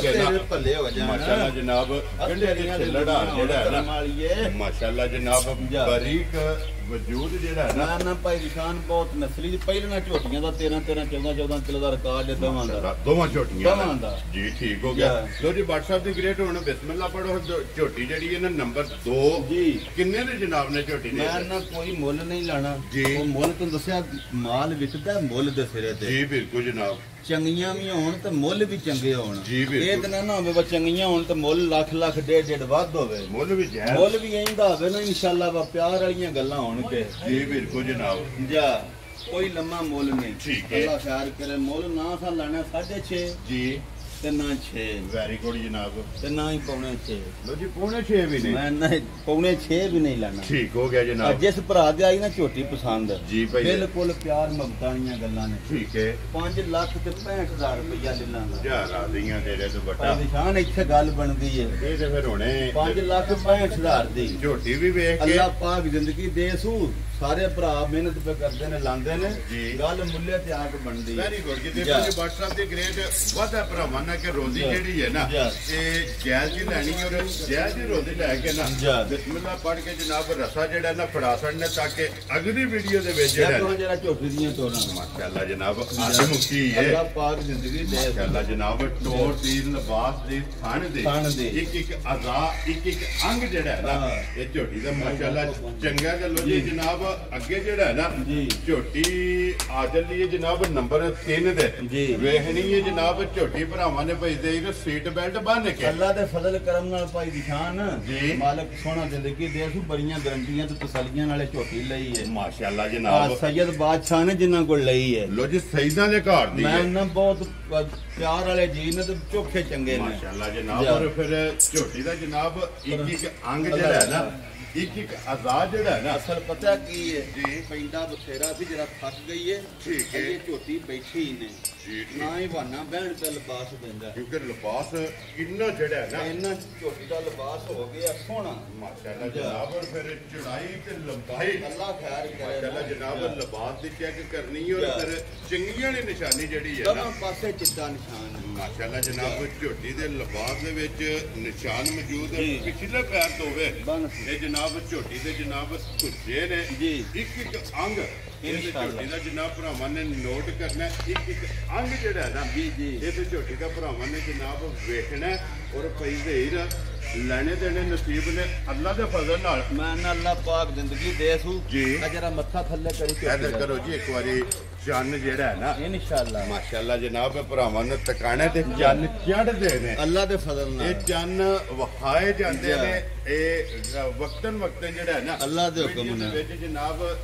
भले हो जाए माशाअल्लाह जनाब कंडे दी लड़ान जेड़ा है ना माशाअल्लाह जनाब बरीक वजूद जेड़ा है ना ना भाई निशान बहुत नस्ली पहले ना झोटियां दा 13 14 किलो दा रिकॉर्ड है दोवां झोटियां दा जी ठीक हो गया लो जी WhatsApp दी ग्रेट हुन बिस्मिल्लाह पढ़ो झोटी जेड़ी है ना नंबर 2 जी किन्ने ने जनाब ने झोटी ने मैं ना कोई मुੱਲ नहीं लाना वो मुੱਲ तो दसया माल विकदा मुੱਲ दे सिरे ते जी बिल्कुल जनाब ਚੰਗੀਆਂ ਵੀ ਹੋਣ ਤੇ ਮੁੱਲ ਵੀ ਚੰਗੇ ਹੋਣ ਜੀ ਬਿਲਕੁਲ ਇਹ ਤਾਂ ਨਾ ਹੋਵੇ ਬਸ ਚੰਗੀਆਂ ਹੋਣ ਤੇ ਮੁੱਲ ਲੱਖ ਡੇਢ ਵੱਧ ਹੋਵੇ ਮੁੱਲ ਵੀ ਜਾਇਜ਼ ਮੁੱਲ ਵੀ ਇੰਦਾ ਹੋਵੇ ਨਾ ਇਨਸ਼ਾਅੱਲਾ ਵਾ ਪਿਆਰ ਵਾਲੀਆਂ ਗੱਲਾਂ ਹੋਣਗੇ ਜੀ ਬਿਲਕੁਲ ਜਨਾਬ ਜਾ ਕੋਈ ਲੰਮਾ ਮੁੱਲ ਨਹੀਂ ਠੀਕ ਹੈ ਅੱਲਾਹ ਖੈਰ ਕਰੇ ਮੁੱਲ ਨਾ ਸਾ ਲੈਣਾ 6.5 ਜੀ ਤੇ ਨਾ 6 ਵੈਰੀ ਗੁੱਡ ਜਨਾਬ ਤੇ ਨਾ ਹੀ ਪੌਣੇ 6 ਲੋ ਜੀ ਪੌਣੇ 6 ਵੀ ਨਹੀਂ ਮੈਂ ਨਹੀਂ ਪੌਣੇ 6 ਵੀ ਨਹੀਂ ਲੈਣਾ ਠੀਕ ਹੋ ਗਿਆ ਜਨਾਬ ਜਿਸ ਭਰਾ ਦੇ ਆਈ ਨਾ ਝੋਟੀ ਪਸੰਦ ਜੀ ਭਾਈ ਬਿਲਕੁਲ ਪਿਆਰ ਮੁਹੱਬਤਾਂ ਵਾਲੀਆਂ ਗੱਲਾਂ ਨੇ ਠੀਕ ਹੈ 5 ਲੱਖ ਤੇ 65000 ਰੁਪਇਆ ਲੈ ਲਾਂਗਾ ਜਾ ਰਾਜ਼ੀਆਂ ਤੇਰੇ ਤੋਂ ਵੱਡਾ ਨਿਸ਼ਾਨ ਇੱਥੇ ਗੱਲ ਬਣਦੀ ਹੈ ਇਹ ਤੇ ਫਿਰ ਹੁਣੇ 5,65,000 ਦੀ ਝੋਟੀ ਵੀ ਵੇਖ ਕੇ ਅੱਲਾਹ ਪਾਕ ਜ਼ਿੰਦਗੀ ਦੇ ਸੂ ਸਾਰੇ ਭਰਾ ਮਿਹਨਤ ਪੇ ਕਰਦੇ ਨੇ ਲਾਂਦੇ ਨੇ ਗੱਲ ਮੁੱਲੇ ਤੇ ਆ ਕੇ ਬਣਦੀ ਹੈ ਵੈਰੀ ਗੁੱਡ ਜੀ ਦੇਖੋ ਜੀ WhatsApp ਦੇ ਗ੍ਰੇਡ ਵਾਧਾ ਭਰਾਵਾਂ ਨਾਲ ਕਿ ਰੋਜ਼ੀ ਜਿਹੜੀ ਹੈ ਨਾ ਇਹ ਜਾਇਜ਼ ਹੀ ਲੈਣੀ ਔਰ ਜਾਇਜ਼ ਹੀ ਰੋਜ਼ੀ ਲੈ ਕੇ ਨਾ ਬਿਸਮਿਲ੍ਲਾ ਪੜ੍ਹ ਕੇ ਜਨਾਬ ਰਸਾ ਜਿਹੜਾ ਨਾ ਫੜਾ ਸੜਨੇ ਤਾਂ ਕਿ ਅਗਲੀ ਵੀਡੀਓ ਦੇ ਵਿੱਚ ਜਿਹੜਾ ਝੋਟੀ ਦੀਆਂ ਤੋੜਾਂ ਮਾਸ਼ਾਅੱਲਾ ਜਨਾਬ ਆਜ ਮੁਕੀ ਹੈ ਅੱਲਾਹ ਪਾਕ ਜ਼ਿੰਦਗੀ ਦੇ ਮਾਸ਼ਾਅੱਲਾ ਜਨਾਬ ਟੋਰ ਦੀ ਲਿਬਾਸ ਦੀ ਥਣ ਦੇ ਇੱਕ ਅਜ਼ਾ ਇੱਕ ਅੰਗ ਜਿਹੜਾ ਹੈ ਨਾ ਇਹ ਝੋਟੀ ਦਾ ਮਾਸ਼ਾਅੱਲਾ ਚੰਗਾ ਚੱਲੋ ਜੀ ਜਨਾਬ ਅੱਗੇ ਜਿਹੜਾ ਹੈ ਨਾ ਝੋਟੀ ਆ ਚੱਲੀ ਹੈ ਜਨਾਬ ਨੰਬਰ 3 ਦੇ ਵੇਖਣੀ ਹੈ ਜਨਾਬ ਝੋਟੀ ਭਰਾਵਾਂ ਨੇ ਭੇਜਦੇ ਇਹ ਸੀਟ ਬੈਲਟ ਬੰਨ ਕੇ ਅੱਲਾ ਦੇ ਫਜ਼ਲ ਕਰਮ ਨਾਲ ਭਾਈ ਦਿਖਾਨ ਮਾਲਕ ਸੋਹਣਾ ਜ਼ਿੰਦਗੀ ਦੇ ਸੂ ਬੜੀਆਂ ਗਰੰਟੀਆਂ ਤੇ ਤਸੱਲੀਆਂ ਨਾਲੇ ਝੋਟੀ ਲਈ ਹੈ ਮਾਸ਼ਾਅੱਲਾ ਜਨਾਬ ਸੈयद ਬਾਦਸ਼ਾਹ ਨੇ ਜਿਨ੍ਹਾਂ ਕੋਲ ਲਈ ਹੈ ਲੋ ਜੀ ਸੈयदाਂ ਦੇ ਘਰ ਦੀ ਮੈਂ ਨਾ ਬਹੁਤ ਪਿਆਰ ਵਾਲੇ ਜੀ ਨੇ ਤੇ ਚੋਖੇ ਚੰਗੇ ਨੇ ਮਾਸ਼ਾਅੱਲਾ ਜਨਾਬ ਔਰ ਫਿਰ ਝੋਟੀ ਦਾ ਜਨਾਬ ਇੱਕ ਅੰਗ ਜਿਹੜਾ ਹੈ ਨਾ ਇੱਕ ਇੱਕ ਆਜ਼ਾਦ ਜਿਹੜਾ ਹੈ ਨਾ ਅਸਲ ਪਤਾ ਕੀ ਹੈ ਜੀ ਪੈਂਦਾ ਬਥੇਰਾ ਵੀ ਜਿਹੜਾ ਥੱਕ ਗਈ ਹੈ ਠੀਕ ਹੈ ਇਹ ਝੋਟੀ ਬੈਠੀ ਹੀ ਨੇ ਜੀ ਨਾ ਹੀ ਬਹਾਨਾ ਬਹਿਣ ਤੇ ਲਿਬਾਸ ਦਿੰਦਾ ਕਿਉਂਕਿ ਲਿਬਾਸ ਕਿੰਨਾ ਜਿਹੜਾ ਹੈ ਨਾ ਇਹਨਾਂ ਝੋਟੀ ਦਾ ਲਿਬਾਸ ਹੋ ਗਿਆ ਸੋਹਣਾ ਮਾਸ਼ਾਅੱਲਾ ਜਨਾਬ ਔਰ ਫਿਰ ਚੜਾਈ ਤੇ ਲੰਬਾਈ ਅੱਲਾ ਖੈਰ ਕਰੇ ਮਾਸ਼ਾਅੱਲਾ ਜਨਾਬ ਲਿਬਾਸ ਦੀ ਚੈੱਕ ਕਰਨੀ ਔਰ ਫਿਰ ਚੰਗੀਆਂ ਦੀ ਨਿਸ਼ਾਨੀ ਜਿਹੜੀ ਹੈ ਨਾ ਦੋਨੋਂ ਪਾਸੇ ਚਿੱਟਾ ਨਿਸ਼ਾਨ ਹੈ ਮਾਸ਼ਾਅੱਲਾ ਜਨਾਬ ਝੋਟੀ ਦੇ ਲਿਬਾਸ ਦੇ ਵਿੱਚ ਨਿਸ਼ਾਨ ਮੌਜੂਦ ਹੈ ਪਿਛਲੇ ਪੈਰ ਤੋਂ ਹੋਵੇ ਇਹ ਜਨਾਬ ਝੋਟੀ ਦੇ ਜਨਾਬ ਸੁੱਜੇ ਨੇ ਜੀ ਇੱਕ ਇੱਕ ਅੰਗ ਇਹ ਝੋਟੀ ਦਾ ਜਨਾਬ ਭਰਾਵਾਂ ਨੇ ਨੋਟ ਕਰਨਾ ਇੱਕ ਇੱਕ ਅੰਗ ਜਿਹੜਾ ਹੈ ਨਾ ਜੀ ਜੀ ਇਹ ਤੇ ਝੋਟੀ ਦਾ ਭਰਾਵਾਂ ਨੇ ਜਨਾਬ ਵੇਖਣਾ ਔਰ ਪਈ ਦੇਰ ਲੈਣੇ ਦੇਣੇ ਨਸੀਬ ਨੇ ਅੱਲਾ ਦੇ ਫਜ਼ਲ ਨਾਲ ਮੈਂ ਨਾ ਅੱਲਾ ਪਾਕ ਜ਼ਿੰਦਗੀ ਦੇ ਸੂ ਜੀ ਆ ਜਰਾ ਮੱਥਾ ਥੱਲੇ ਕਰੀ ਇਧਰ ਕਰੋ ਜੀ ਇੱਕ ਵਾਰੀ ਚੰਨ ਜਿਹੜਾ ਹੈ ਨਾ ਇਨਸ਼ਾਅੱਲਾ ਮਾਸ਼ਾਅੱਲਾ ਜਨਾਬ ਭਰਾਵਾਂ ਨੂੰ ਟਿਕਾਣੇ ਤੇ ਚੰਨ ਚੜ੍ਹਦੇ ਨੇ ਅੱਲਾ ਦੇ ਫਜ਼ਲ ਨਾਲ ਇਹ ਚੰਨ ਵਖਾਏ ਜਾਂਦੇ ਨੇ ਇਹ ਵਕਤਨ ਜਿਹੜਾ ਹੈ ਨਾ ਅੱਲਾ ਦੇ ਹੁਕਮ ਨਾਲ ਵਿੱਚ ਜਨਾਬ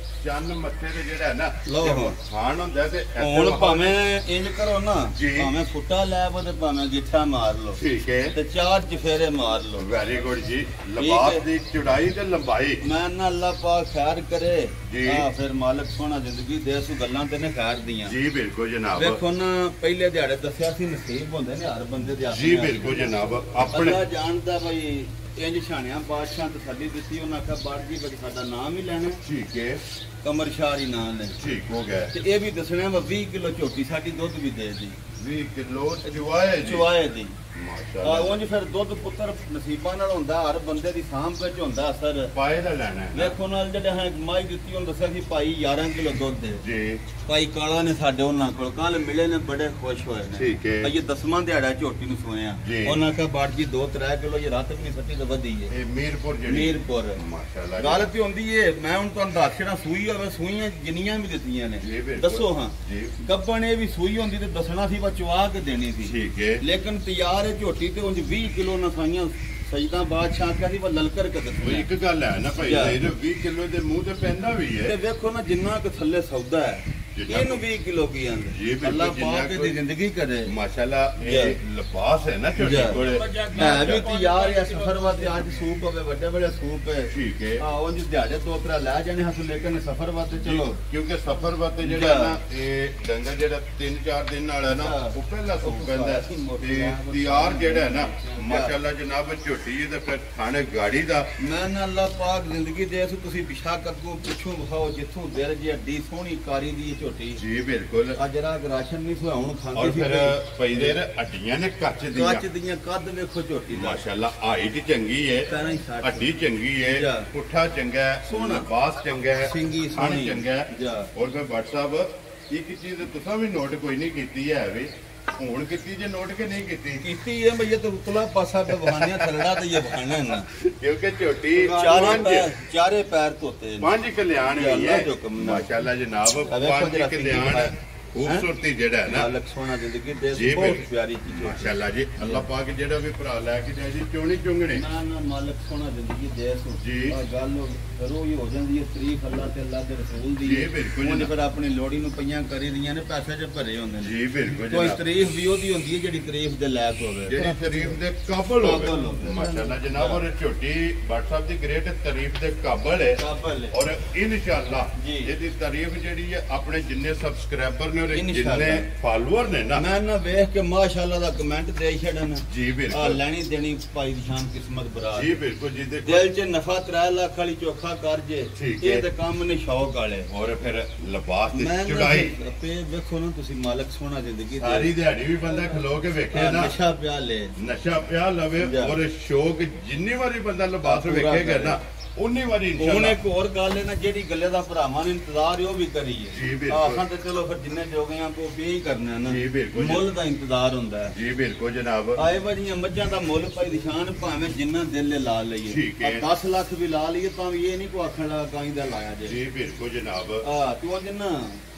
ਚੰਨ ਮੱਥੇ ਤੇ ਜਿਹੜਾ ਹੈ ਨਾ ਲਓ ਖਾਣ ਹੁੰਦਾ ਤੇ ਹੁਣ ਭਾਵੇਂ ਇੰਜ ਕਰੋ ਨਾ ਜੀ। ਭਾਵੇਂ ਫੁੱਟਾ ਲੈ ਬੋ ਤੇ ਭਾਵੇਂ ਗਿੱਠਾ ਮਾਰ ਲਓ ਠੀਕ ਹੈ ਤੇ ਚਾਰ ਚਫੇਰੇ ਮਾਰ ਲਓ ਵੈਰੀ ਗੁੱਡ ਜੀ ਲਿਬਾਸ ਦੀ ਚੌੜਾਈ ਤੇ ਲੰਬਾਈ ਮੈਂ ਨਾ ਅੱਲਾ ਪਾਕ ਖੈਰ ਕਰੇ ਜੀ। ਫਿਰ ਮਾਲਕ ਸੋਹਣਾ ਜ਼ਿੰਦਗੀ ਦੇ ਸੂ ਗੱਲਾਂ ਤੇ ਨੇ ਖੈਰ ਦੀਆਂ ਜੀ ਬਿਲਕੁਲ ਜਨਾਬ ਵੇਖੋ ਨਾ ਪਹਿਲੇ ਦਿਹਾੜੇ ਦੱਸਿਆ ਸੀ ਨਸੀਬ ਹੁੰਦੇ ਨੇ ਹਰ ਬੰਦੇ ਦੇ ਜੀ ਬਿਲਕੁਲ ਜਨਾਬ ਆਪਣੇ ਅੱਲਾ ਜਾਣਦਾ ਬਈ ਇੰਜ ਛਾਣਿਆ ਬਾਦਸ਼ਾਹ ਤਸੱਲੀ ਦਿੱਤੀ ਉਹਨਾਂ ਆਖਿਆ ਬਾੜ ਜੀ ਬਈ ਸਾਡਾ ਨਾਮ ਹੀ ਲੈਣਾ ਠੀਕ ਹੈ ਕਮਰ ਸ਼ਾਹਰੀ ਨਾਮ ਲੈ ਠੀਕ ਹੋ ਗਿਆ ਤੇ ਇਹ ਵੀ ਦੱਸਣਾ ਵਾ 20 ਕਿਲੋ ਝੋਟੀ ਸਾਡੀ ਦੁੱਧ ਵੀ ਦੇ ਦੀ 20 ਕਿਲੋ ਚੁਆਏ ਦੀ ਮਾਸ਼ਾਅੱਲਾ ਉਂਝ ਫਿਰ ਦੁੱਧ ਪੁੱਤਰ ਨਸੀਬਾਂ ਨਾਲ ਹੁੰਦਾ ਹਰ ਬੰਦੇ ਦੀ ਸਾਂਭ ਵਿੱਚ ਹੁੰਦਾ ਅਸਰ ਪਾਏ ਦਾ ਲੈਣਾ ਹੈ ਨਾ। ਵੇਖੋ ਨਾਲ ਜਿਹੜੇ ਹੈ ਮਾਈ ਦਿੱਤੀ ਉਹਨੂੰ ਦੱਸਿਆ ਸੀ ਭਾਈ 11 ਕਿਲੋ ਦੁੱਧ ਦੇ ਜੀ ਭਾਈ ਕਾਲਾ ਨੇ ਸਾਡੇ ਉਹਨਾਂ ਕੋਲ ਕੱਲ ਮਿਲੇ ਨੇ ਬੜੇ ਖੁਸ਼ ਹੋਏ ਨੇ ਠੀਕ ਹੈ ਇਹ 10ਵਾਂ ਦਿਹਾੜਾ ਝੋਟੀ ਨੂੰ ਸੋਇਆ ਜੀ। ਉਹਨਾਂ ਕਹਾ ਬਾੜ ਜੀ 2-3 ਕਿਲੋ ਇਹ ਰਾਤ ਵੀ ਸੱਟੀ ਤਾਂ ਵਧੀ ਹੈ ਇਹ ਮੀਰਪੁਰ ਜਿਹੜੀ ਮੀਰਪੁਰ ਮਾਸ਼ਾਅੱਲਾ ਗੱਲ ਤੇ ਹੁੰਦੀ ਏ ਮੈਂ ਹੁਣ ਤੁਹਾਨੂੰ ਦੱਸ ਛੜਾ ਸੂਈ ਹੋਵੇ ਸੂਈਆਂ ਜਿੰਨੀਆਂ ਵੀ ਦਿੱਤੀਆਂ ਨੇ ਜੀ ਬਿਲਕੁਲ। ਦੱਸੋ ਹਾਂ ਜੀ ਗੱਬਣ ਇਹ ਵੀ ਸੂਈ ਹੁੰਦੀ ਤੇ ਦੱਸਣਾ ਸੀ ਬਸ ਚਵਾ ਕੇ ਦੇਣੀ ਸੀ ਠੀਕ ਹੈ ਲੇਕਿਨ ਤਿਆਰ ਹੈ ਝੋਟੀ ਤੇ ਉਂਝ 20 ਕਿਲੋ ਨਾ ਖਾਈਆਂ ਸਜਦਾ ਬਾਦਸ਼ਾਹ ਕਹਿੰਦੀ ਵਾ ਲਲਕਰ ਕੇ ਉਹ ਦੱਸਣਾ ਇੱਕ ਗੱਲ ਹੈ ਨਾ ਭਾਈ ਇਹ 20 ਕਿਲੋ ਦੇ ਮੂੰਹ ਤੇ ਪੈਂਦਾ ਵੀ ਤੇ ਹੈ ਵੇਖੋ ਨਾ ਜਿੰਨਾ ਕੁ ਥੱਲੇ ਸੌਦਾ ਹੈ ਜਿੰਨਾ ਇਹਨੂੰ 20 ਕਿਲੋ ਕੀ ਜੀ ਆਂਦੇ ਬਿਲਕੁਲ, ਅੱਲਾਹ ਜਿੰਨਾ ਪਾਕ ਦੀ ਕੋਈ- ਜ਼ਿੰਦਗੀ ਕਰੇ ਮਾਸ਼ਾਅੱਲਾ ਇਹ ਲਿਬਾਸ ਹੈ ਨਾ ਝੋਟੀ ਕੋਲੇ ਹੈ ਵੀ ਤਿਆਰ ਹੈ ਸਫਰ ਵਾਸਤੇ ਅੱਜ ਸੂਪ ਹੋਵੇ ਵੱਡੇ ਵੱਡੇ ਸੂਪ ਹੈ ਠੀਕ ਹੈ ਹਾਂ ਉਂਝ ਦਿਹਾੜੇ 2-3 ਲੈ ਜਾਣੇ ਹਸ ਲੇਕਿਨ ਸਫਰ ਵਾਸਤੇ ਚਲੋ ਕਿਉਂਕਿ ਸਫਰ ਵਾਸਤੇ ਜਿਹੜਾ ਨਾ ਇਹ ਡੰਗਰ ਜਿਹੜਾ 3-4 ਦਿਨ ਵਾਲਾ ਨਾ ਉਹ ਪਹਿਲਾਂ ਸੁੱਕ ਪੈਂਦਾ ਹੈ। ਤੇ ਤਿਆਰ ਜਿਹੜਾ ਹੈ ਨਾ ਮਾਸ਼ਾਅੱਲਾ ਜਨਾਬ ਝੋਟੀ ਇਹ ਤਾਂ ਫਿਰ ਥਾਣੇ ਗਾੜੀ ਦਾ ਮੈਂ ਨਾ ਅੱਲਾਹ ਪਾਕ ਜ਼ਿੰਦਗੀ ਦੇ ਸੋ ਤੁਸੀਂ ਪਿਸ਼ਾਕ ਅੱਗੋਂ ਪਿੱਛੋਂ ਵਿਖਾਓ ਜਿੱਥੋਂ ਦਿਲ ਜੀ ਅੱਡੀ ਸੋਹਣੀ ਕਾਰੀ ਦੀ ਇਹ ਝੋਟੀ ਜੀ ਬਿਲਕੁਲ ਆ ਜਰਾ ਰਾਸ਼ਨ ਨਹੀਂ ਸੁਹਾਉਣ ਔਰ ਖਾਂਦੀ ਸੀ ਫਿਰ ਪਈਦੇ ਨੇ ਹੱਡੀਆਂ ਨੇ ਕੱਚ ਦੀਆਂ ਕੱਚ ਦੀਆਂ ਕੱਦ ਵੇਖੋ ਝੋਟੀ ਦਾ ਮਾਸ਼ਾਅੱਲਾ ਹਾਈਟ ਚੰਗੀ ਹੈ ਪੈਰਾਂ ਹੀ ਸੱਟ ਹੱਡੀ ਚੰਗੀ ਹੈ ਜਾ। ਪੁੱਠਾ ਚੰਗਾ ਹੈ ਸੋਹਣਾ। ਲਿਬਾਸ ਚੰਗਾ ਹੈ ਸਿੰਗੀ ਖਾਣ ਸੋਹਣੀ ਚੰਗਾ ਹੈ ਜਾ। ਔਰ ਮੈਂ WhatsApp ਇੱਕ ਚੀਜ਼ ਤੁਸੀਂ ਵੀ ਨੋਟ ਕੋਈ ਨਹੀਂ ਕੀਤੀ ਹੈ ਵੀ ਹੁਣ ਕੀਤੀ ਜੇ ਨੋਟ ਕੇ ਨਹੀਂ ਕੀਤੀ ਕੀਤੀ ਹੈ ਭਈਆ ਤੇ ਉਤਲਾ ਪਾਸਾ ਤੇ ਬਹਾਨਿਆ ਥਲੜਾ ਤੇ ਇਹ ਬਹਾਨਾ ਨਾ ਕਿਉਂਕਿ ਝੋਟੀ ਚਾਰੇ ਪੈਰ ਧੋਤੇ ਨੇ ਪੰਜ ਕਲਿਆਣ ਜਾਂ ਵੀ ਅੱਲਾ ਹੈ ਦੇ ਹੁਕਮ ਨਾਲ। ਮਾਸ਼ਾਅੱਲਾ ਜਨਾਬ ਆ ਵੇਖੋ ਪੰਜ ਜਰਾ ਕਲਿਆਣ ਖੂਬਸੂਰਤੀ ਜਿਹੜਾ ਹੈ ਨਾ ਮਾਲਕ ਸੋਹਣਾ ਜ਼ਿੰਦਗੀ ਦੇ ਜੀ ਬਹੁਤ ਬਿਲਕੁਲ। ਪਿਆਰੀ ਚੀਜ਼ ਹੈ ਮਾਸ਼ਾਅੱਲਾ ਜੀ ਅੱਲਾਹ ਪਾਕ ਜਿਹੜਾ ਵੀ ਭਰਾ ਲੈ ਕੇ ਜਾਏ ਜੀ ਚੋਣੀ ਚੁੰਗਣੇ ਨਾ ਨਾ ਮਾਲਕ ਸੋਹਣਾ ਜ਼ਿੰਦਗੀ ਦੇ ਸੋ ਜੀ। ਆ ਗੱਲ ਕਰੋ ਹੀ ਹੋ ਜਾਂਦੀ ਹੈ ਤਾਰੀਫ ਅੱਲਾਹ ਤੇ ਅੱਲਾਹ ਦੇ ਰਸੂਲ ਦੀ ਜੀ, ਬਿਲਕੁਲ ਉਹਨੇ ਜਨਾਬ। ਫਿਰ ਆਪਣੀ ਲੋੜੀ ਨੂੰ ਪਈਆਂ ਕਰੀ ਦੀਆਂ ਨੇ ਪੈਸੇ ਚ ਭਰੇ ਹੁੰਦੇ ਨੇ ਜੀ ਬਿਲਕੁਲ ਕੋਈ ਜਨਾਬ ਤਾਰੀਫ ਵੀ ਉਹਦੀ ਹੁੰਦੀ ਹੈ ਜਿਹੜੀ ਤਾਰੀਫ ਦੇ ਲਾਇਕ ਹੋਵੇ ਜਿਹੜੀ ਤਾਰੀਫ ਦੇ ਕਾਬਲ ਕਾਬਲ ਹੋਵੇ ਹੋਵੇ। ਮਾਸ਼ਾਅੱਲਾ ਜਨਾਬ ਔਰ ਝੋਟੀ WhatsApp ਦੀ ਗ੍ਰੇਟ ਤਾਰੀਫ ਦੇ ਕਾਬਲ ਹੈ ਕਾਬਲ ਹੈ। ਔਰ ਇਨਸ਼ਾਅੱਲਾ ਜੀ। ਇਹਦੀ ਤਾਰੀਫ ਜਿਹੜੀ ਹੈ ਆਪਣੇ ਜਿੰਨੇ ਸਬਸਕ੍ਰਾਈਬਰ ਨੇ ਔਰ ਇਨਸ਼ਾਅੱਲਾ। ਜਿੰਨੇ ਫਾਲੋਅਰ ਨੇ ਨਾ ਮੈਂ ਨਾ ਵੇਖ ਕੇ ਮਾਸ਼ਾਅੱਲਾ ਦਾ ਕਮੈਂਟ ਦੇ ਛੱਡਣ ਜੀ ਆ ਬਿਲਕੁਲ ਲੈਣੀ ਦੇਣੀ ਭਾਈ ਦੀ ਸ਼ਾਨ ਕਿਸਮਤ ਬਰਾਤ ਜੀ ਬਿਲਕੁਲ ਜੀ ਦੇਖੋ ਦਿਲ 'ਚ ਨਫਾ 3 ਲੱਖ ਵਾਲੀ ਚੋਖਾ ਕਰ ਜੇ ਠੀਕ ਇਹ ਹੈ। ਤੇ ਕੰਮ ਨੇ ਸ਼ੌਕ ਵਾਲੇ ਔਰ ਫਿਰ ਲਿਬਾਸ ਦੀ ਮੈਂ ਚੁੜਾਈ ਪੇ ਵੇਖੋ ਨਾ ਤੁਸੀਂ ਮਾਲਕ ਸੋਹਣਾ ਜ਼ਿੰਦਗੀ ਦੇ ਸਾਰੀ ਦਿਹਾੜੀ ਵੀ ਬੰਦਾ ਖਲੋ ਕੇ ਵੇਖੇ ਨਾ ਨਸ਼ਾ ਪਿਆ ਲੈ ਨਸ਼ਾ ਪਿਆ ਲਵੇ ਜਾ। ਔਰ ਸ਼ੌਕ ਜਿੰਨੀ ਵਾਰੀ ਬੰਦਾ ਲਿਬਾਸ ਪੂਰਾ ਵੇਖੇਗਾ ਕਰੇ। ਨਾ ਉਨੀ ਵਾਰੀ ਹੁਣ ਇਨਸ਼ਾਅੱਲਾ ਇੱਕ ਹੋਰ ਗੱਲ ਹੈ ਨਾ ਜਿਹੜੀ ਗੱਲੇ ਦਾ ਭਰਾਵਾਂ ਨੇ ਇੰਤਜ਼ਾਰ ਹੈ ਉਹ ਵੀ ਜੀ, ਕਰੀਏ ਬਿਲਕੁਲ। ਆਖਾਂ ਤੇ ਚਲੋ ਫਿਰ ਜਿੰਨੇ ਜੋਗਿਆਂ ਕੋ ਵੀ ਹੀ ਕਰਨਾ ਨਾ ਜੀ, ਬਿਲਕੁਲ। ਮੁੱਲ ਦਾ ਇੰਤਜ਼ਾਰ ਹੁੰਦਾ ਹੈ ਜੀ ਬਿਲਕੁਲ ਜਨਾਬ ਆਏ ਵਾਲੀਆਂ ਮੱਝਾਂ ਦਾ ਮੁੱਲ ਭਾਈ ਨਿਸ਼ਾਨ ਭਾਵੇਂ ਜਿੰਨਾ ਦਿਲ ਲਾ ਲਈਏ ਠੀਕ ਹੈ। 10 ਲੱਖ ਵੀ ਲਾ ਲਈਏ ਤਾਂ ਵੀ ਇਹ ਨਹੀਂ ਕੋ ਆਖਣ ਲੱਗਾ ਕਾਈ ਦਾ ਲਾਇਆ ਜੇ ਜੀ ਬਿਲਕੁਲ ਜਨਾਬ ਤੂੰ ਜਿੰਨਾ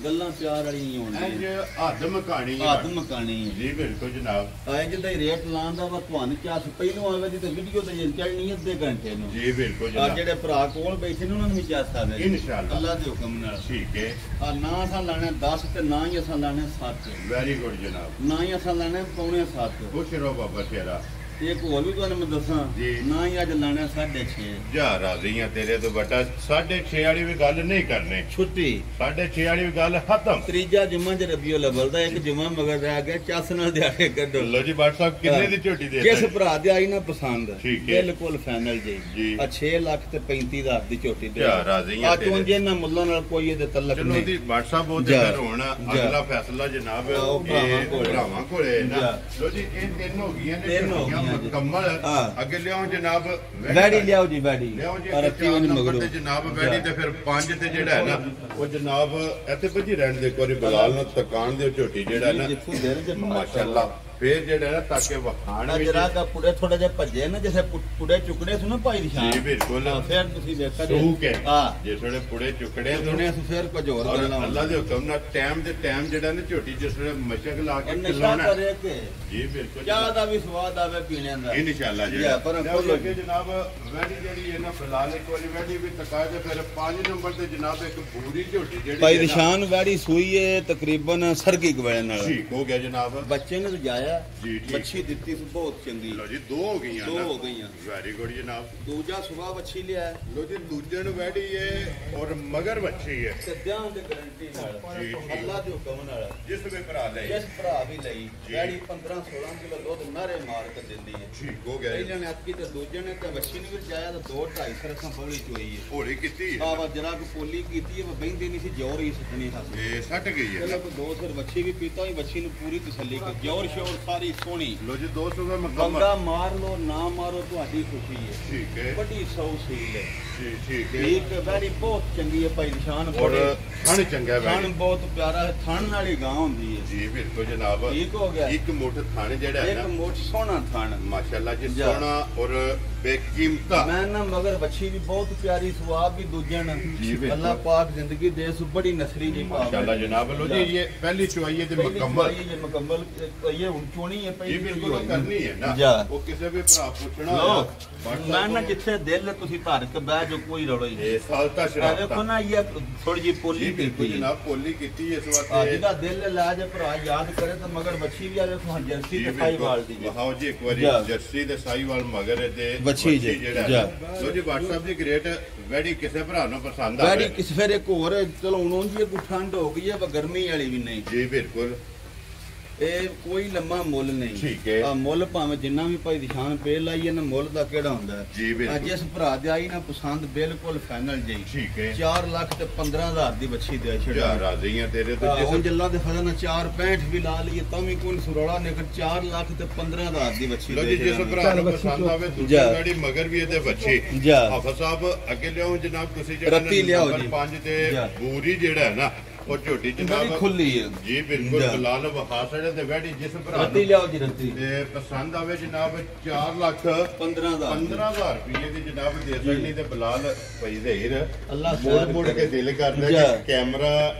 ਗੱਲਾਂ ਪਿਆਰ ਵਾਲੀਆਂ ਇੰਜ ਹੋਣਗੀਆਂ ਹੱਦ ਮਕਾਣੀ ਹੈ ਆਦਮ ਮਕਾਣੀ ਜੀ ਬਿਲਕੁਲ ਜਨਾਬ ਆਏ ਜਿੱਦਾਂ ਹੀ ਰੇਟ ਲਾਉਂਦਾ ਵਾ ਤੁਹਾਨੂੰ ਕਿਆ ਪਹਿਲੋਂ ਆਵੇ ਦੀ ਤੇ ਵੀਡੀਓ ਤੇ ਚੜਨੀ ਅੱਧੇ ਘੰਟੇ ਨੂੰ ਜੀ ਬਿਲਕੁਲ ਆ ਜਨਾਬ ਜਿਹੜੇ ਭਰਾ ਕੋਲ ਬੈਠੇ ਨੇ ਉਹਨਾਂ ਨੂੰ ਵੀ ਚਾਹ ਸਕਦੇ ਇਨਸ਼ਾਅੱਲਾ। ਅੱਲਾ ਦੇ ਹੁਕਮ ਨਾਲ ਠੀਕ ਹੈ ਆ ਨਾ ਅਸਾਂ ਲਾਣੇ 10 ਤੇ ਨਾ ਹੀ ਅਸਾਂ ਲਾਣੇ 7 ਵੈਰੀ ਗੁੱਡ ਜਨਾਬ ਨਾ ਹੀ ਅਸਾਂ ਲਾਣੇ ਪੌਣੇ 7 ਖੁਸ਼ ਰਹੋ ਬਾਬਾ ਤੇਰਾ ਇੱਕ ਹੋਰ ਵੀ ਤੁਹਾਨੂੰ ਮੈਂ ਦੱਸਾਂ ਨਾ ਹੀ ਅੱਜ ਲਾਣਾ 6.5 ਜਾ ਰਾਜ਼ੀਆਂ ਤੇਰੇ ਤੋਂ ਬਟਾ 6.5 ਵਾਲੀ ਵੀ ਗੱਲ ਨਹੀਂ ਕਰਨੀ ਛੁੱਟੀ 6.5 ਵਾਲੀ ਵੀ ਗੱਲ ਖਤਮ ਤੀਜਾ ਜੁਮਾ ਚ ਰਬੀਉਲ ਅਵਲ ਦਾ ਇੱਕ ਜੁਮਾ ਮਗਰ ਰਹਿ ਗਿਆ ਚੱਸ ਨਾਲ ਦਿਹਾੜੇ ਕੱਢੋ ਲੋ ਜੀ ਬਾਟ ਸਾਹਿਬ ਕਿੰਨੇ ਦੀ ਝੋਟੀ ਦੇ ਕਿਸ ਭਰਾ ਦੇ ਆਈ ਨਾ ਪਸੰਦ ਠੀਕ ਹੈ ਬਿਲਕੁਲ ਫਾਈਨਲ ਜੀ ਆ 6 ਲੱਖ ਤੇ 35,000 ਦੀ ਝੋਟੀ ਦੇ ਜਾ ਰਾਜ਼ੀਆਂ ਆ ਤੂੰ ਜੇ ਨਾ ਮੁੱਲਾਂ ਨਾਲ ਕੋਈ ਇਹਦੇ ਤਲਕ ਨਹੀਂ ਚਲੋ ਦੀ ਬਾਟ ਸਾਹਿਬ ਉਹ ਤੇ ਫਿਰ ਹੁਣ ਅਗਲਾ ਫੈਸਲਾ ਜਨਾਬ ਭਰਾਵਾਂ ਕੋਲੇ ਨਾ ਲੋ ਜੀ ਇਹ ਤਿੰਨ ਹੋ ਗਈਆਂ ਨੇ ਮੁਕੰਮਲ ਅੱਗੇ ਲਿਆਓ ਜਨਾਬ ਵੈੜੀ ਲਿਆਓ ਜੀ ਵੈੜੀ ਲਿਆਓ ਜੀ ਤੇ ਜਨਾਬ ਵੈੜੀ ਤੇ ਫਿਰ 5 ਤੇ ਜਿਹੜਾ ਹੈ ਨਾ ਉਹ ਜਨਾਬ ਇੱਥੇ ਭੱਜੀ ਰਹਿਣ ਦੇ ਕੋਰੀ ਬਲਾਲ ਨੂੰ ਤਕਾਨ ਦੇ ਝੋਟੀ ਜਿਹੜਾ ਨਾ ਮਾਸ਼ਾਅੱਲਾ ਫੇਰ ਜਿਹੜਾ ਨਾ ਤਾਂ ਕਿ ਵਖਾਣ ਜਰਾ ਕਾ ਪੁੜੇ ਥੋੜੇ ਜਿਹਾ ਭੱਜੇ ਨਾ ਜਿਵੇਂ ਪੁੜੇ ਚੁਕੜੇ ਸੁਣ ਭਾਈ ਨਿਸ਼ਾਨ ਜੀ ਬਿਲਕੁਲ ਫੇਰ ਤੁਸੀਂ ਵੇਖਾ ਜੀ ਸੂਕ ਹੈ ਜੇ ਥੋੜੇ ਪੁੜੇ ਚੁਕੜੇ ਸੁਣੇ ਫੇਰ ਕੁਝ ਹੋਰ ਕਰਨਾ ਅੱਲਾ ਦੇ ਹੁਕਮ ਨਾਲ ਟਾਈਮ ਦੇ ਟਾਈਮ ਜਿਹੜਾ ਨਾ ਝੋਟੀ ਜਿਸ ਵੇਲੇ ਮਸ਼ਕ ਲਾ ਕੇ ਖਿਲਾਉਣਾ ਜੀ ਬਿਲਕੁਲ ਚਾਹ ਦਾ ਵੀ ਸਵਾਦ ਆਵੇ ਪੀਣੇ ਦਾ ਇਨਸ਼ਾਅੱਲਾ ਜੀ ਪਰ ਅੱਗੇ ਜਨਾਬ ਵੈਡੀ ਜਿਹੜੀ ਹੈ ਨਾ ਫਿਲਹਾਲ ਇੱਕ ਵਾਲੀ ਵੈਡੀ ਵੀ ਤਕਾ ਦੇ ਫਿਰ 5 ਨੰਬਰ ਤੇ ਜਨਾਬ ਇੱਕ ਪੂਰੀ ਝੋਟੀ ਜਿਹੜੀ ਭਾਈ ਨਿਸ਼ਾਨ ਵੈੜੀ ਸੂਈ ਹੈ ਤਕਰੀਬਨ ਸਰਗੀ ਗਵੇਲੇ ਨਾਲ ਠੀਕ ਹੋ ਗਿਆ ਜਨਾਬ ਬੱਚੇ ਨੇ ਜਾਇਆ ਜੀ ਬੱਚੀ ਦਿੱਤੀ ਸੀ ਬਹੁਤ ਚੰਗੀ ਲੋ ਜੀ ਦੋ ਹੋ ਗਈਆਂ ਵੈਰੀ ਗੁੱਡ ਜਨਾਬ ਦੂਜਾ ਸੁਬਾ ਬੱਚੀ ਲਿਆ ਲੋ ਜੀ ਦੂਜੇ ਨੂੰ ਵੈਡੀ ਹੈ ਔਰ ਮਗਰ ਬੱਚੀ ਹੈ ਤੇ ਬਿਆਨ ਦੇ ਗਾਰੰਟੀ ਨਾਲ ਅੱਲਾ ਦੇ ਹੁਕਮ ਨਾਲ ਜਿਸ ਵੇ ਭਰਾ ਲਈ ਜਿਸ ਭਰਾ ਵੀ ਲਈ ਵੈੜੀ 15-16 ਕਿਲੋ ਦੁੱਧ ਨਾਰੇ ਮਾਰ ਕੇ ਦਿੰਦੀ ਹੈ ਠੀਕ ਹੋ ਗਿਆ ਇਹਨਾਂ ਨੇ ਅੱਕੀ ਤੇ ਦੂਜੇ ਨੇ ਤੇ ਬੱਚੀ ਨੂੰ ਵੀ ਜਾਇਆ ਤਾਂ 2-2.5 ਸਰਸਾਂ ਪੌੜੀ ਚੋਈ ਹੈ ਹੋਲੀ ਕੀਤੀ ਹੈ ਆਵਾ ਜਰਾ ਕੋ ਪੋਲੀ ਕੀਤੀ ਹੈ ਬੈਂਦੀ ਨਹੀਂ ਸੀ ਜੋਰ ਹੀ ਸੁੱਟਣੀ ਹੱਸ ਇਹ ਸੱਟ ਗਈ ਹੈ ਚਲੋ ਦੋ ਸਿਰ ਬੱਚੀ ਵੀ ਪੀਤਾ ਹੀ ਬੱਚੀ ਨੂੰ ਪੂਰੀ ਤਸੱਲੀ ਕਰ ਜੋਰ ਸ਼ੋਰ ਸਾਰੀ ਸੋਹਣੀ ਲੋ ਜੀ 200 ਦਾ ਮੁਕੰਮਲ ਬੰਦਾ ਮਾਰ ਲੋ ਨਾ ਮਾਰੋ ਤੁਹਾਡੀ ਖੁਸ਼ੀ ਹੈ ਠੀਕ ਹੈ ਵੱਡੀ ਸੌ ਸੀਲ ਹੈ ਜੀ ਠੀਕ ਹੈ ਇੱਕ ਵੈਰੀ ਬਹੁਤ ਚੰਗੀ ਹੈ ਭਾਈ ਨਿਸ਼ਾਨ ਔਰ ਥਣ ਚੰਗਾ ਵੈਰੀ ਥਣ ਬਹੁਤ ਪਿਆਰਾ ਹੈ ਥਣ ਵਾਲੀ ਗਾਂ ਹੁੰਦੀ ਹੈ ਜੀ ਬਿਲਕੁਲ ਜਨਾਬ ਠੀਕ ਹੋ ਗਿਆ ਇੱਕ ਮੁੱਠ ਥਣ ਜਿਹੜਾ ਹੈ ਨਾ ਇੱਕ ਮੁੱਠ ਸੋਹਣਾ ਥਣ ਮਾਸ਼ਾਅੱਲਾ ਜੀ ਸੋਹਣਾ ਔਰ ਬੇਕੀਮਤਾ ਮੈਂ ਨਾ ਮਗਰ ਬੱਚੀ ਵੀ ਬਹੁਤ ਪਿਆਰੀ ਸਵਾਬ ਵੀ ਦੂਜਣ ਅੱਲਾ ਪਾਕ ਜ਼ਿੰਦਗੀ ਦੇ ਸੁ ਬੜੀ ਨਸਲੀ ਜੀ ਮਾਸ਼ਾਅੱਲਾ ਜਨਾਬ ਲੋ ਜੀ ਇਹ ਪਹਿਲੀ ਚੁਆਈ ਹੈ ਤੇ ਮੁਕੰਮਲ ਇਹ ਮੁਕੰਮਲ ਇਹ ਹੁਣ ਚੋਣੀ ਹੈ ਪਹਿਲੀ ਬਿਲਕੁਲ ਕਰਨੀ ਹੈ ਨਾ ਉਹ ਕਿਸੇ ਵੀ ਭਰਾ ਪੁੱਛਣਾ ਮੈਂ ਨਾ ਜਿੱਥੇ ਦਿਲ ਤੁਸੀਂ ਧਰ ਕੇ ਬਹਿ ਜੋ ਕੋਈ ਰੌਲਾ ਹੀ ਇਹ ਸਾਲਤਾ ਸ਼ਰਾਬ ਦੇਖੋ ਨਾ ਇਹ ਥੋੜੀ ਜੀ ਪੋਲੀ ਕੀਤੀ ਜਨਾਬ ਪੋਲੀ ਕੀਤੀ ਇਸ ਵਾਸਤੇ ਜਿਹਦਾ ਦਿਲ ਲਾ ਜੇ ਭਰਾ ਯਾਦ ਕਰੇ ਤਾਂ ਮਗਰ ਬੱਚੀ ਵੀ ਆ ਦੇਖੋ ਜਰਸੀ ਤੇ ਸਾਈਵਾਲ ਦੀ ਵਹਾਓ ਜੀ ਇੱਕ ਵਾਰੀ ਜਰਸੀ ਤੇ ਸਾਈਵਾਲ ਮਗਰ ਤੇ ਬੱਚੀ ਜਿਹੜਾ ਲੋ ਜੀ WhatsApp ਦੀ ਗ੍ਰੇਟ ਵੈਡੀ ਕਿਸੇ ਭਰਾ ਨੂੰ ਪਸੰਦ ਆ ਵੈਡੀ ਕਿਸੇ ਫਿਰ ਇੱਕ ਹੋਰ ਚਲੋ ਹੁਣ ਜੀ ਕੋਈ ਠੰਡ ਹੋ ਗਈ ਹੈ ਪਰ ਗਰਮੀ ਵਾਲੀ ਵੀ ਨਹੀਂ ਜੀ ਬਿਲਕੁਲ ਇਹ ਕੋਈ ਲੰਮਾ ਮੁੱਲ ਨਹੀਂ ਠੀਕ ਹੈ ਆ ਮੁੱਲ ਭਾਵੇਂ ਜਿੰਨਾ ਵੀ ਭਾਈ ਨਿਸ਼ਾਨ ਪੇ ਲਾਈਏ ਨਾ ਮੁੱਲ ਦਾ ਕਿਹੜਾ ਹੁੰਦਾ ਜੀ ਬਿਲਕੁਲ ਜਿਸ ਭਰਾ ਦੇ ਆਈ ਨਾ ਪਸੰਦ ਬਿਲਕੁਲ ਫਾਈਨਲ ਜੀ ਠੀਕ ਹੈ 4 ਲੱਖ ਤੇ 15,000 ਦੀ ਬੱਚੀ ਦੇ ਛੱਡਿਆ ਰਾਜ਼ੀਆਂ ਤੇਰੇ ਤੋਂ ਜਿਸ ਜੱਲਾ ਦੇ ਫਜ਼ਲ ਨਾਲ 4.65 ਵੀ ਲਾ ਲਈਏ ਤਾਂ ਵੀ ਕੋਈ ਸੁਰੋੜਾ ਨਿਕਲ 4 ਲੱਖ ਤੇ 15,000 ਦੀ ਬੱਚੀ ਦੇ ਜਿਸ ਭਰਾ ਨੂੰ ਪਸੰਦ ਆਵੇ ਦੂਜੀ ਗਾੜੀ ਮਗਰ ਵੀ ਇਹਦੇ ਬੱਚੇ ਹਾਫਿਜ਼ ਸਾਹਿਬ ਅੱਗੇ ਲਿਆਓ ਜਨਾਬ ਤੁਸੀਂ ਜਿਹੜਾ ਨੰਬਰ 5 ਤੇ ਬੂਰੀ ਜਿਹੜਾ ਹੈ ਨਾ ਉਹ ਝੋਟੀ ਜਨਾਬ ਖੁੱਲੀ ਹੈ ਜੀ ਬਿਲਕੁਲ ਲਾਲ ਵਹਾਸੜੇ ਤੇ ਵੈਡੀ ਜਿਸ ਭਰਾ ਰੱਤੀ ਲਿਆਓ ਜੀ ਰੱਤੀ ਤੇ ਪਸੰਦ ਆਵੇ ਜਨਾਬ 4 ਲੱਖ 15,000 ਰੁਪਏ ਦੀ ਜਨਾਬ ਦੇ ਸਕਣੀ ਤੇ ਬਲਾਲ ਪਈ ਦੇਰ ਅੱਲਾਹ ਮੋੜ ਕੇ ਦਿਲ ਕਰਦਾ ਕਿ ਕੈਮਰਾ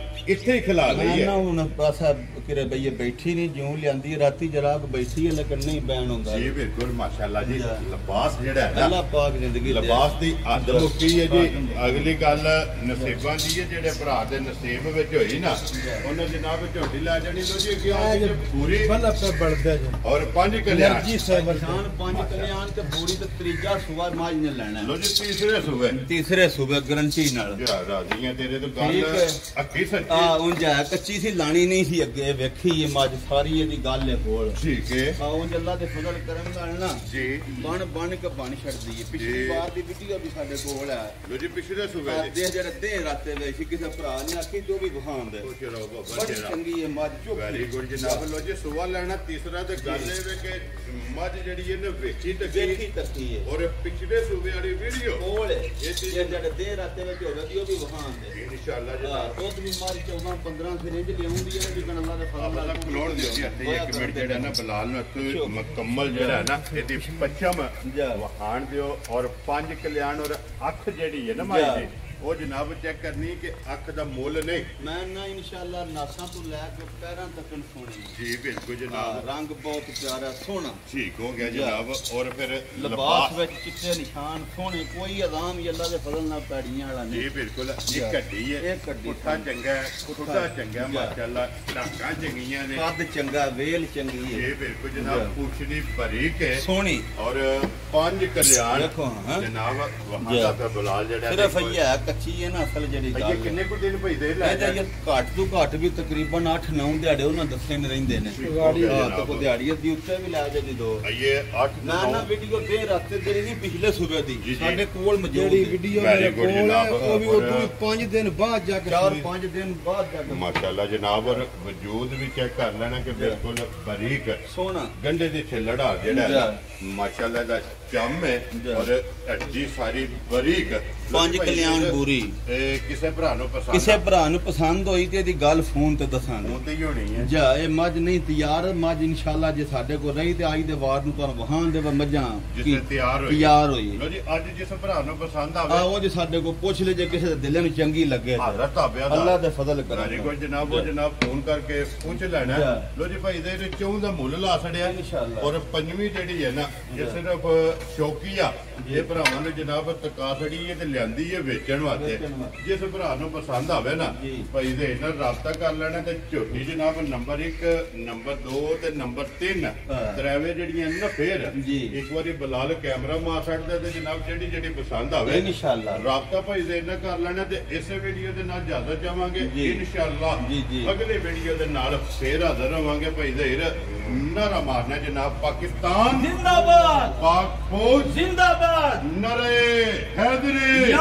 ਇੱਥੇ ਹੀ ਖਿਲਾ ਲਈ ਹੈ ਨਾ ਹੁਣ ਬਸ ਕਿਰੇ ਬਈਏ ਬੈਠੀ ਨਹੀਂ ਜਿਉਂ ਲਿਆਂਦੀ ਰਾਤੀ ਜਰਾਬ ਬੈਠੀ ਹੈ ਲੇਕਿਨ ਨਹੀਂ ਬੈਣ ਹੁੰਦਾ ਜੀ ਬਿਲਕੁਲ ਮਾਸ਼ਾਅੱਲਾ ਜੀ ਲਿਬਾਸ ਜਿਹੜਾ ਹੈ ਅੱਲਾਹ ਪਾਕ ਜ਼ਿੰਦਗੀ ਲਿਬਾਸ ਦੀ ਹੱਦ ਮੁੱਕੀ ਹੈ ਜੀ ਅਗਲੀ ਗੱਲ ਨਸੀਬਾਂ ਦੀ ਹੈ ਜਿਹੜੇ ਭਰਾ ਦੇ ਨਸੀਬ ਵਿੱਚ ਹੋਈ ਨਾ ਉਹਨੇ ਜਨਾਬ ਝੋਟੀ ਲੈ ਜਾਣੀ ਲੋ ਜੀ ਅੱਗੇ ਪੂਰੀ ਬੱਲਾ ਪੇ ਬੜਦਾ ਜੀ ਔਰ 5 ਕਲਿਆਣ ਜੀ ਨਿਸ਼ਾਨ 5 ਕਲਿਆਣ ਤੇ ਬੂਰੀ ਤੇ ਤੀਜਾ ਸੂਬਾ ਮਾਜ ਨੇ ਲੈਣਾ ਲੋ ਜੀ ਤੀਸਰੇ ਸੂਬੇ ਗਰੰਟੀ ਨਾਲ ਰਾਜ਼ੀਆਂ ਤੇਰੇ ਤੋਂ ਗੱਲ ਅੱਖੀ ਸੱਚੀ ਉਂਝ ਹੈ ਕੱਚੀ ਸੀ ਲਾਣੀ ਨਹੀਂ ਸੀ ਅੱਗੇ ਵੇਖੀ ਇਹ ਮੱਝ ਸਾਰੀ ਇਹਦੀ ਗੱਲ ਹੈ ਕੋਲ ਠੀਕ ਹੈ ਉਂਝ ਅੱਲਾ ਦੇ ਫਜ਼ਲ ਕਰਮ ਨਾਲ ਨਾ ਜੀ ਬਣ ਕੇ ਬਣ ਛੱਡਦੀ ਹੈ ਪਿਛਲੀ ਵਾਰ ਦੀ ਵੀਡੀਓ ਵੀ ਸਾਡੇ ਕੋਲ ਹੈ ਲੋ ਜੀ ਪਿਛਲੇ ਸੂਬੇ ਦੇ ਜਿਹੜੇ ਦੇ ਰਾਤੇ ਵੇ ਕਿਸੇ ਭਰਾ ਨੇ ਆਖੀ ਜੋ ਵੀ ਬਖਾਉਂਦੇ ਬੜੀ ਚੰਗੀ ਹੈ ਮੱਝ ਚੁੱਪ ਵੈਰੀ ਗੁੱਡ ਜਨਾਬ ਲੋ ਜੀ ਸੁਵਾ ਲੈਣਾ ਤੀਸਰਾ ਤੇ ਗੱਲ ਇਹ ਵੇ ਕਿ ਮੱਝ ਜਿਹੜੀ ਇਹਨੇ ਵੇਖੀ ਤੱਕੀ ਹੈ ਔਰ ਪਿਛਲੇ ਸੂਬੇ ਵਾਲੀ ਵੀਡੀਓ ਕੋਲ ਹੈ ਇਹ ਜਿਹੜੇ ਦੇ ਰਾਤੇ ਵਿੱਚ ਹੋਵੇ ਉਹ ਵੀ ਵਖਾਉਂਦੇ ਇਨਸ਼ਾਅੱਲਾ ਜਨਾਬ ਦੁੱਧ ਵੀ ਮਾਰੀ 14-15 ਸਿਰੰਜ ਲਿਆਉਂਦੀ ਹੈ ਜਿਕਣ ਅੱਲਾ ਦੇ ਫਜ਼ਲ ਨਾਲ ਖਲੋਣ ਦਿਓ ਇੱਥੇ ਇੱਕ ਮਿੰਟ ਜਿਹੜਾ ਨਾ ਬਲਾਲ ਨੂੰ ਮੁਕੰਮਲ ਜਿਹੜਾ ਨਾ ਇਹਦੀ ਪੱਛਮ ਵਹਾਣ ਦਿਓ ਔਰ 5 ਕਲਿਆਣ ਔਰ ਅੱਖ ਜਿਹੜੀ ਹੈ ਨਾ ਮਾਈ ਦੀ ਉਹ ਜਨਾਬ ਚੈੱਕ ਕਰਨੀ ਕਿ ਅੱਖ ਦਾ ਮੁੱਲ ਨਹੀਂ ਮੈਂ ਨਾ ਇਨਸ਼ਾਅੱਲਾ ਨਾਸਾਂ ਤੋਂ ਲੈ ਕੇ ਪੈਰਾਂ ਤੱਕ ਸੋਹਣੀ ਜੀ ਬਿਲਕੁਲ ਜਨਾਬ ਰੰਗ ਬਹੁਤ ਪਿਆਰਾ ਸੋਹਣਾ ਠੀਕ ਹੋ ਗਿਆ ਜਨਾਬ ਔਰ ਫਿਰ ਲਿਬਾਸ ਵਿੱਚ ਚਿੱਟੇ ਨਿਸ਼ਾਨ ਸੋਹਣੇ ਕੋਈ ਅਜ਼ਾਮ ਹੀ ਅੱਲਾ ਦੇ ਫਜ਼ਲ ਨਾਲ ਪੈੜੀਆਂ ਵਾਲਾ ਨਹੀਂ ਜੀ ਬਿਲਕੁਲ ਇਹ ਕੱਢੀ ਹੈ ਇਹ ਕੱਢੀ ਪੁੱਠਾ ਚੰਗਾ ਹੈ ਪੁੱਠਾ ਚੰਗਾ ਮਾਸ਼ਾਅੱਲਾ ਟਾਕਾਂ ਚੰਗੀਆਂ ਨੇ ਕੱਦ ਚੰਗਾ ਵੇਲ ਚੰਗੀ ਹੈ ਜੀ ਬਿਲਕੁਲ ਜਨਾਬ ਪੁੱਛਣੀ ਬਰੀਕ ਹੈ ਸੋਹਣੀ ਔਰ 5 ਕਲਿਆਣ ਦੇਖੋ ਹਾਂ ਜਨਾਬ ਵਹਾਂ ਦਾ ਬਲਾਲ ਜਿਹੜਾ ਸਿਰਫ ਇਹ ਹੈ ਕੱਚੀ ਹੈ ਨਾ ਅਸਲ ਜਿਹੜੀ ਗੱਲ ਇਹ ਕਿੰਨੇ ਕੁ ਦਿਨ ਭਈਦੇ ਲੈ ਇਹਦਾ ਘੱਟ ਤੋਂ ਘੱਟ ਵੀ ਤਕਰੀਬਨ 8-9 ਦਿਹਾੜੇ ਉਹਨਾਂ ਦੱਸੇ ਨੇ ਰਹਿੰਦੇ ਨੇ ਤਾਂ ਕੋ ਦਿਹਾੜੀ ਦੀ ਉੱਤੇ ਵੀ ਲੈ ਜਾਂਦੀ ਦੋ ਇਹ 8 ਨਾ ਵੀਡੀਓ ਦੇ ਰਸਤੇ ਜਿਹੜੀ ਨਹੀਂ ਪਿਛਲੇ ਸੂਬੇ ਦੀ ਸਾਡੇ ਕੋਲ ਮੌਜੂਦ ਜਿਹੜੀ ਵੀਡੀਓ ਮੇਰੇ ਕੋਲ ਹੈ ਉਹ ਵੀ ਉਦੋਂ 5 ਦਿਨ ਬਾਅਦ ਜਾ ਕੇ 4-5 ਦਿਨ ਬਾਅਦ ਜਾ ਕੇ ਮਾਸ਼ਾਅੱਲਾ ਜਨਾਬ ਔਰ ਵਜੂਦ ਵੀ ਚੈੱਕ ਕਰ ਲੈਣਾ ਕਿ ਬਿਲਕੁਲ ਬਰੀਕ ਸੋਹਣਾ ਗੰਡੇ ਦੀ ਛਿੱਲੜਾ ਜਿਹੜਾ ਮਾਸ਼ਾਅੱਲਾ ਦਾ ਚੰਮ ਹੈ ਔਰ ਹੱਡੀ ਸਾਰੀ ਬਰੀਕ 5 ਕਲਿਆਣ ਬੂਰੀ ਕਿਸੇ ਭਰਾ ਨੂੰ ਪਸੰਦ ਕਿਸੇ ਭਰਾ ਨੂੰ ਪਸੰਦ ਹੋਈ ਤੇ ਇਹਦੀ ਗੱਲ ਫੋਨ ਤੇ ਦੱਸਾਂਗੇ ਉਹ ਤੇ ਹੀ ਹੋਣੀ ਹੈ ਜਾ ਇਹ ਮੱਝ ਨਹੀਂ ਤਿਆਰ ਮੱਝ ਇਨਸ਼ਾਅੱਲਾ ਜੇ ਸਾਡੇ ਕੋਲ ਰਹੀ ਤੇ ਆਈ ਦੇ ਵਾਰ ਨੂੰ ਤੁਹਾਨੂੰ ਵਹਾਨ ਦੇ ਮੱਝਾਂ ਜਿਸ ਤਿਆਰ ਹੋਈ ਲੋ ਜੀ ਅੱਜ ਜਿਸ ਭਰਾ ਨੂੰ ਪਸੰਦ ਆ ਉਹ ਜੇ ਸਾਡੇ ਕੋਲ ਪੁੱਛ ਲੈ ਜੇ ਕਿਸੇ ਦੇ ਦਿਲ ਨੂੰ ਚੰਗੀ ਲੱਗੇ ਹਾਜ਼ਰ ਤਾਬਿਆ ਦਾ ਅੱਲਾ ਦੇ ਫਜ਼ਲ ਕਰੇ ਕੋਈ ਜਨਾਬ ਉਹ ਜਨਾਬ ਫੋਨ ਕਰਕੇ ਪੁੱਛ ਲੈਣਾ ਲੋ ਜੀ ਭਾਈ ਦੇ ਚੋਂ ਦਾ ਮੁੱਲ ਲਾ ਛੜਿਆ ਇਨਸ਼ਾਅੱਲਾ ਔਰ ਪੰਜਵੀਂ ਜਿਹੜੀ ਹੈ ਨਾ ਇਹ ਸਿਰਫ ਸ਼ੌਕੀਆ ਇਹ ਭਰਾਵਾਂ ਨੇ ਜਨਾਬ ਤਕਾ ਛੜੀ ਹੈ ਤੇ ਲਿਆਂਦੀ ਹੈ ਵੇਚਣ ਵਾਸਤੇ ਜਿਸ ਭਰਾ ਨੂੰ ਪਸੰਦ ਆਵੇ ਨਾ ਭਾਈ ਦੇ ਨਾਲ ਰਾਬਤਾ ਕਰ ਲੈਣਾ ਤੇ ਝੋਟੀ ਜਨਾਬ ਨੰਬਰ 1 ਨੰਬਰ 2 ਤੇ ਨੰਬਰ 3 ਡਰਾਈਵੇ ਜਿਹੜੀਆਂ ਨਾ ਫੇਰ ਇੱਕ ਵਾਰੀ ਬਲਾਲ ਕੈਮਰਾ ਮਾਰ ਸਕਦਾ ਤੇ ਜਨਾਬ ਜਿਹੜੀ ਪਸੰਦ ਆਵੇ ਇਨਸ਼ਾਅੱਲਾ ਰਾਬਤਾ ਭਾਈ ਦੇ ਨਾਲ ਕਰ ਲੈਣਾ ਤੇ ਇਸੇ ਵੀਡੀਓ ਦੇ ਨਾਲ ਜ਼ਿਆਦਾ ਚਾਹਾਂਗੇ ਇਨਸ਼ਾਅੱਲਾ ਅਗਲੇ ਵੀਡੀਓ ਦੇ ਨਾਲ ਫੇਰ ਹਾਜ਼ਰ ਹੋਵਾਂਗੇ ਭਾਈ ਦੇ ਨਾਰਾ ਮਾਰਨਾ ਜਨਾਬ ਪਾਕਿਸਤਾਨ ਜ਼ਿੰਦਾਬਾਦ ਪਾਕ ਫੌਜ ਜ਼ਿੰਦਾਬਾਦ ਨਰੇ ਹੈਦਰੀ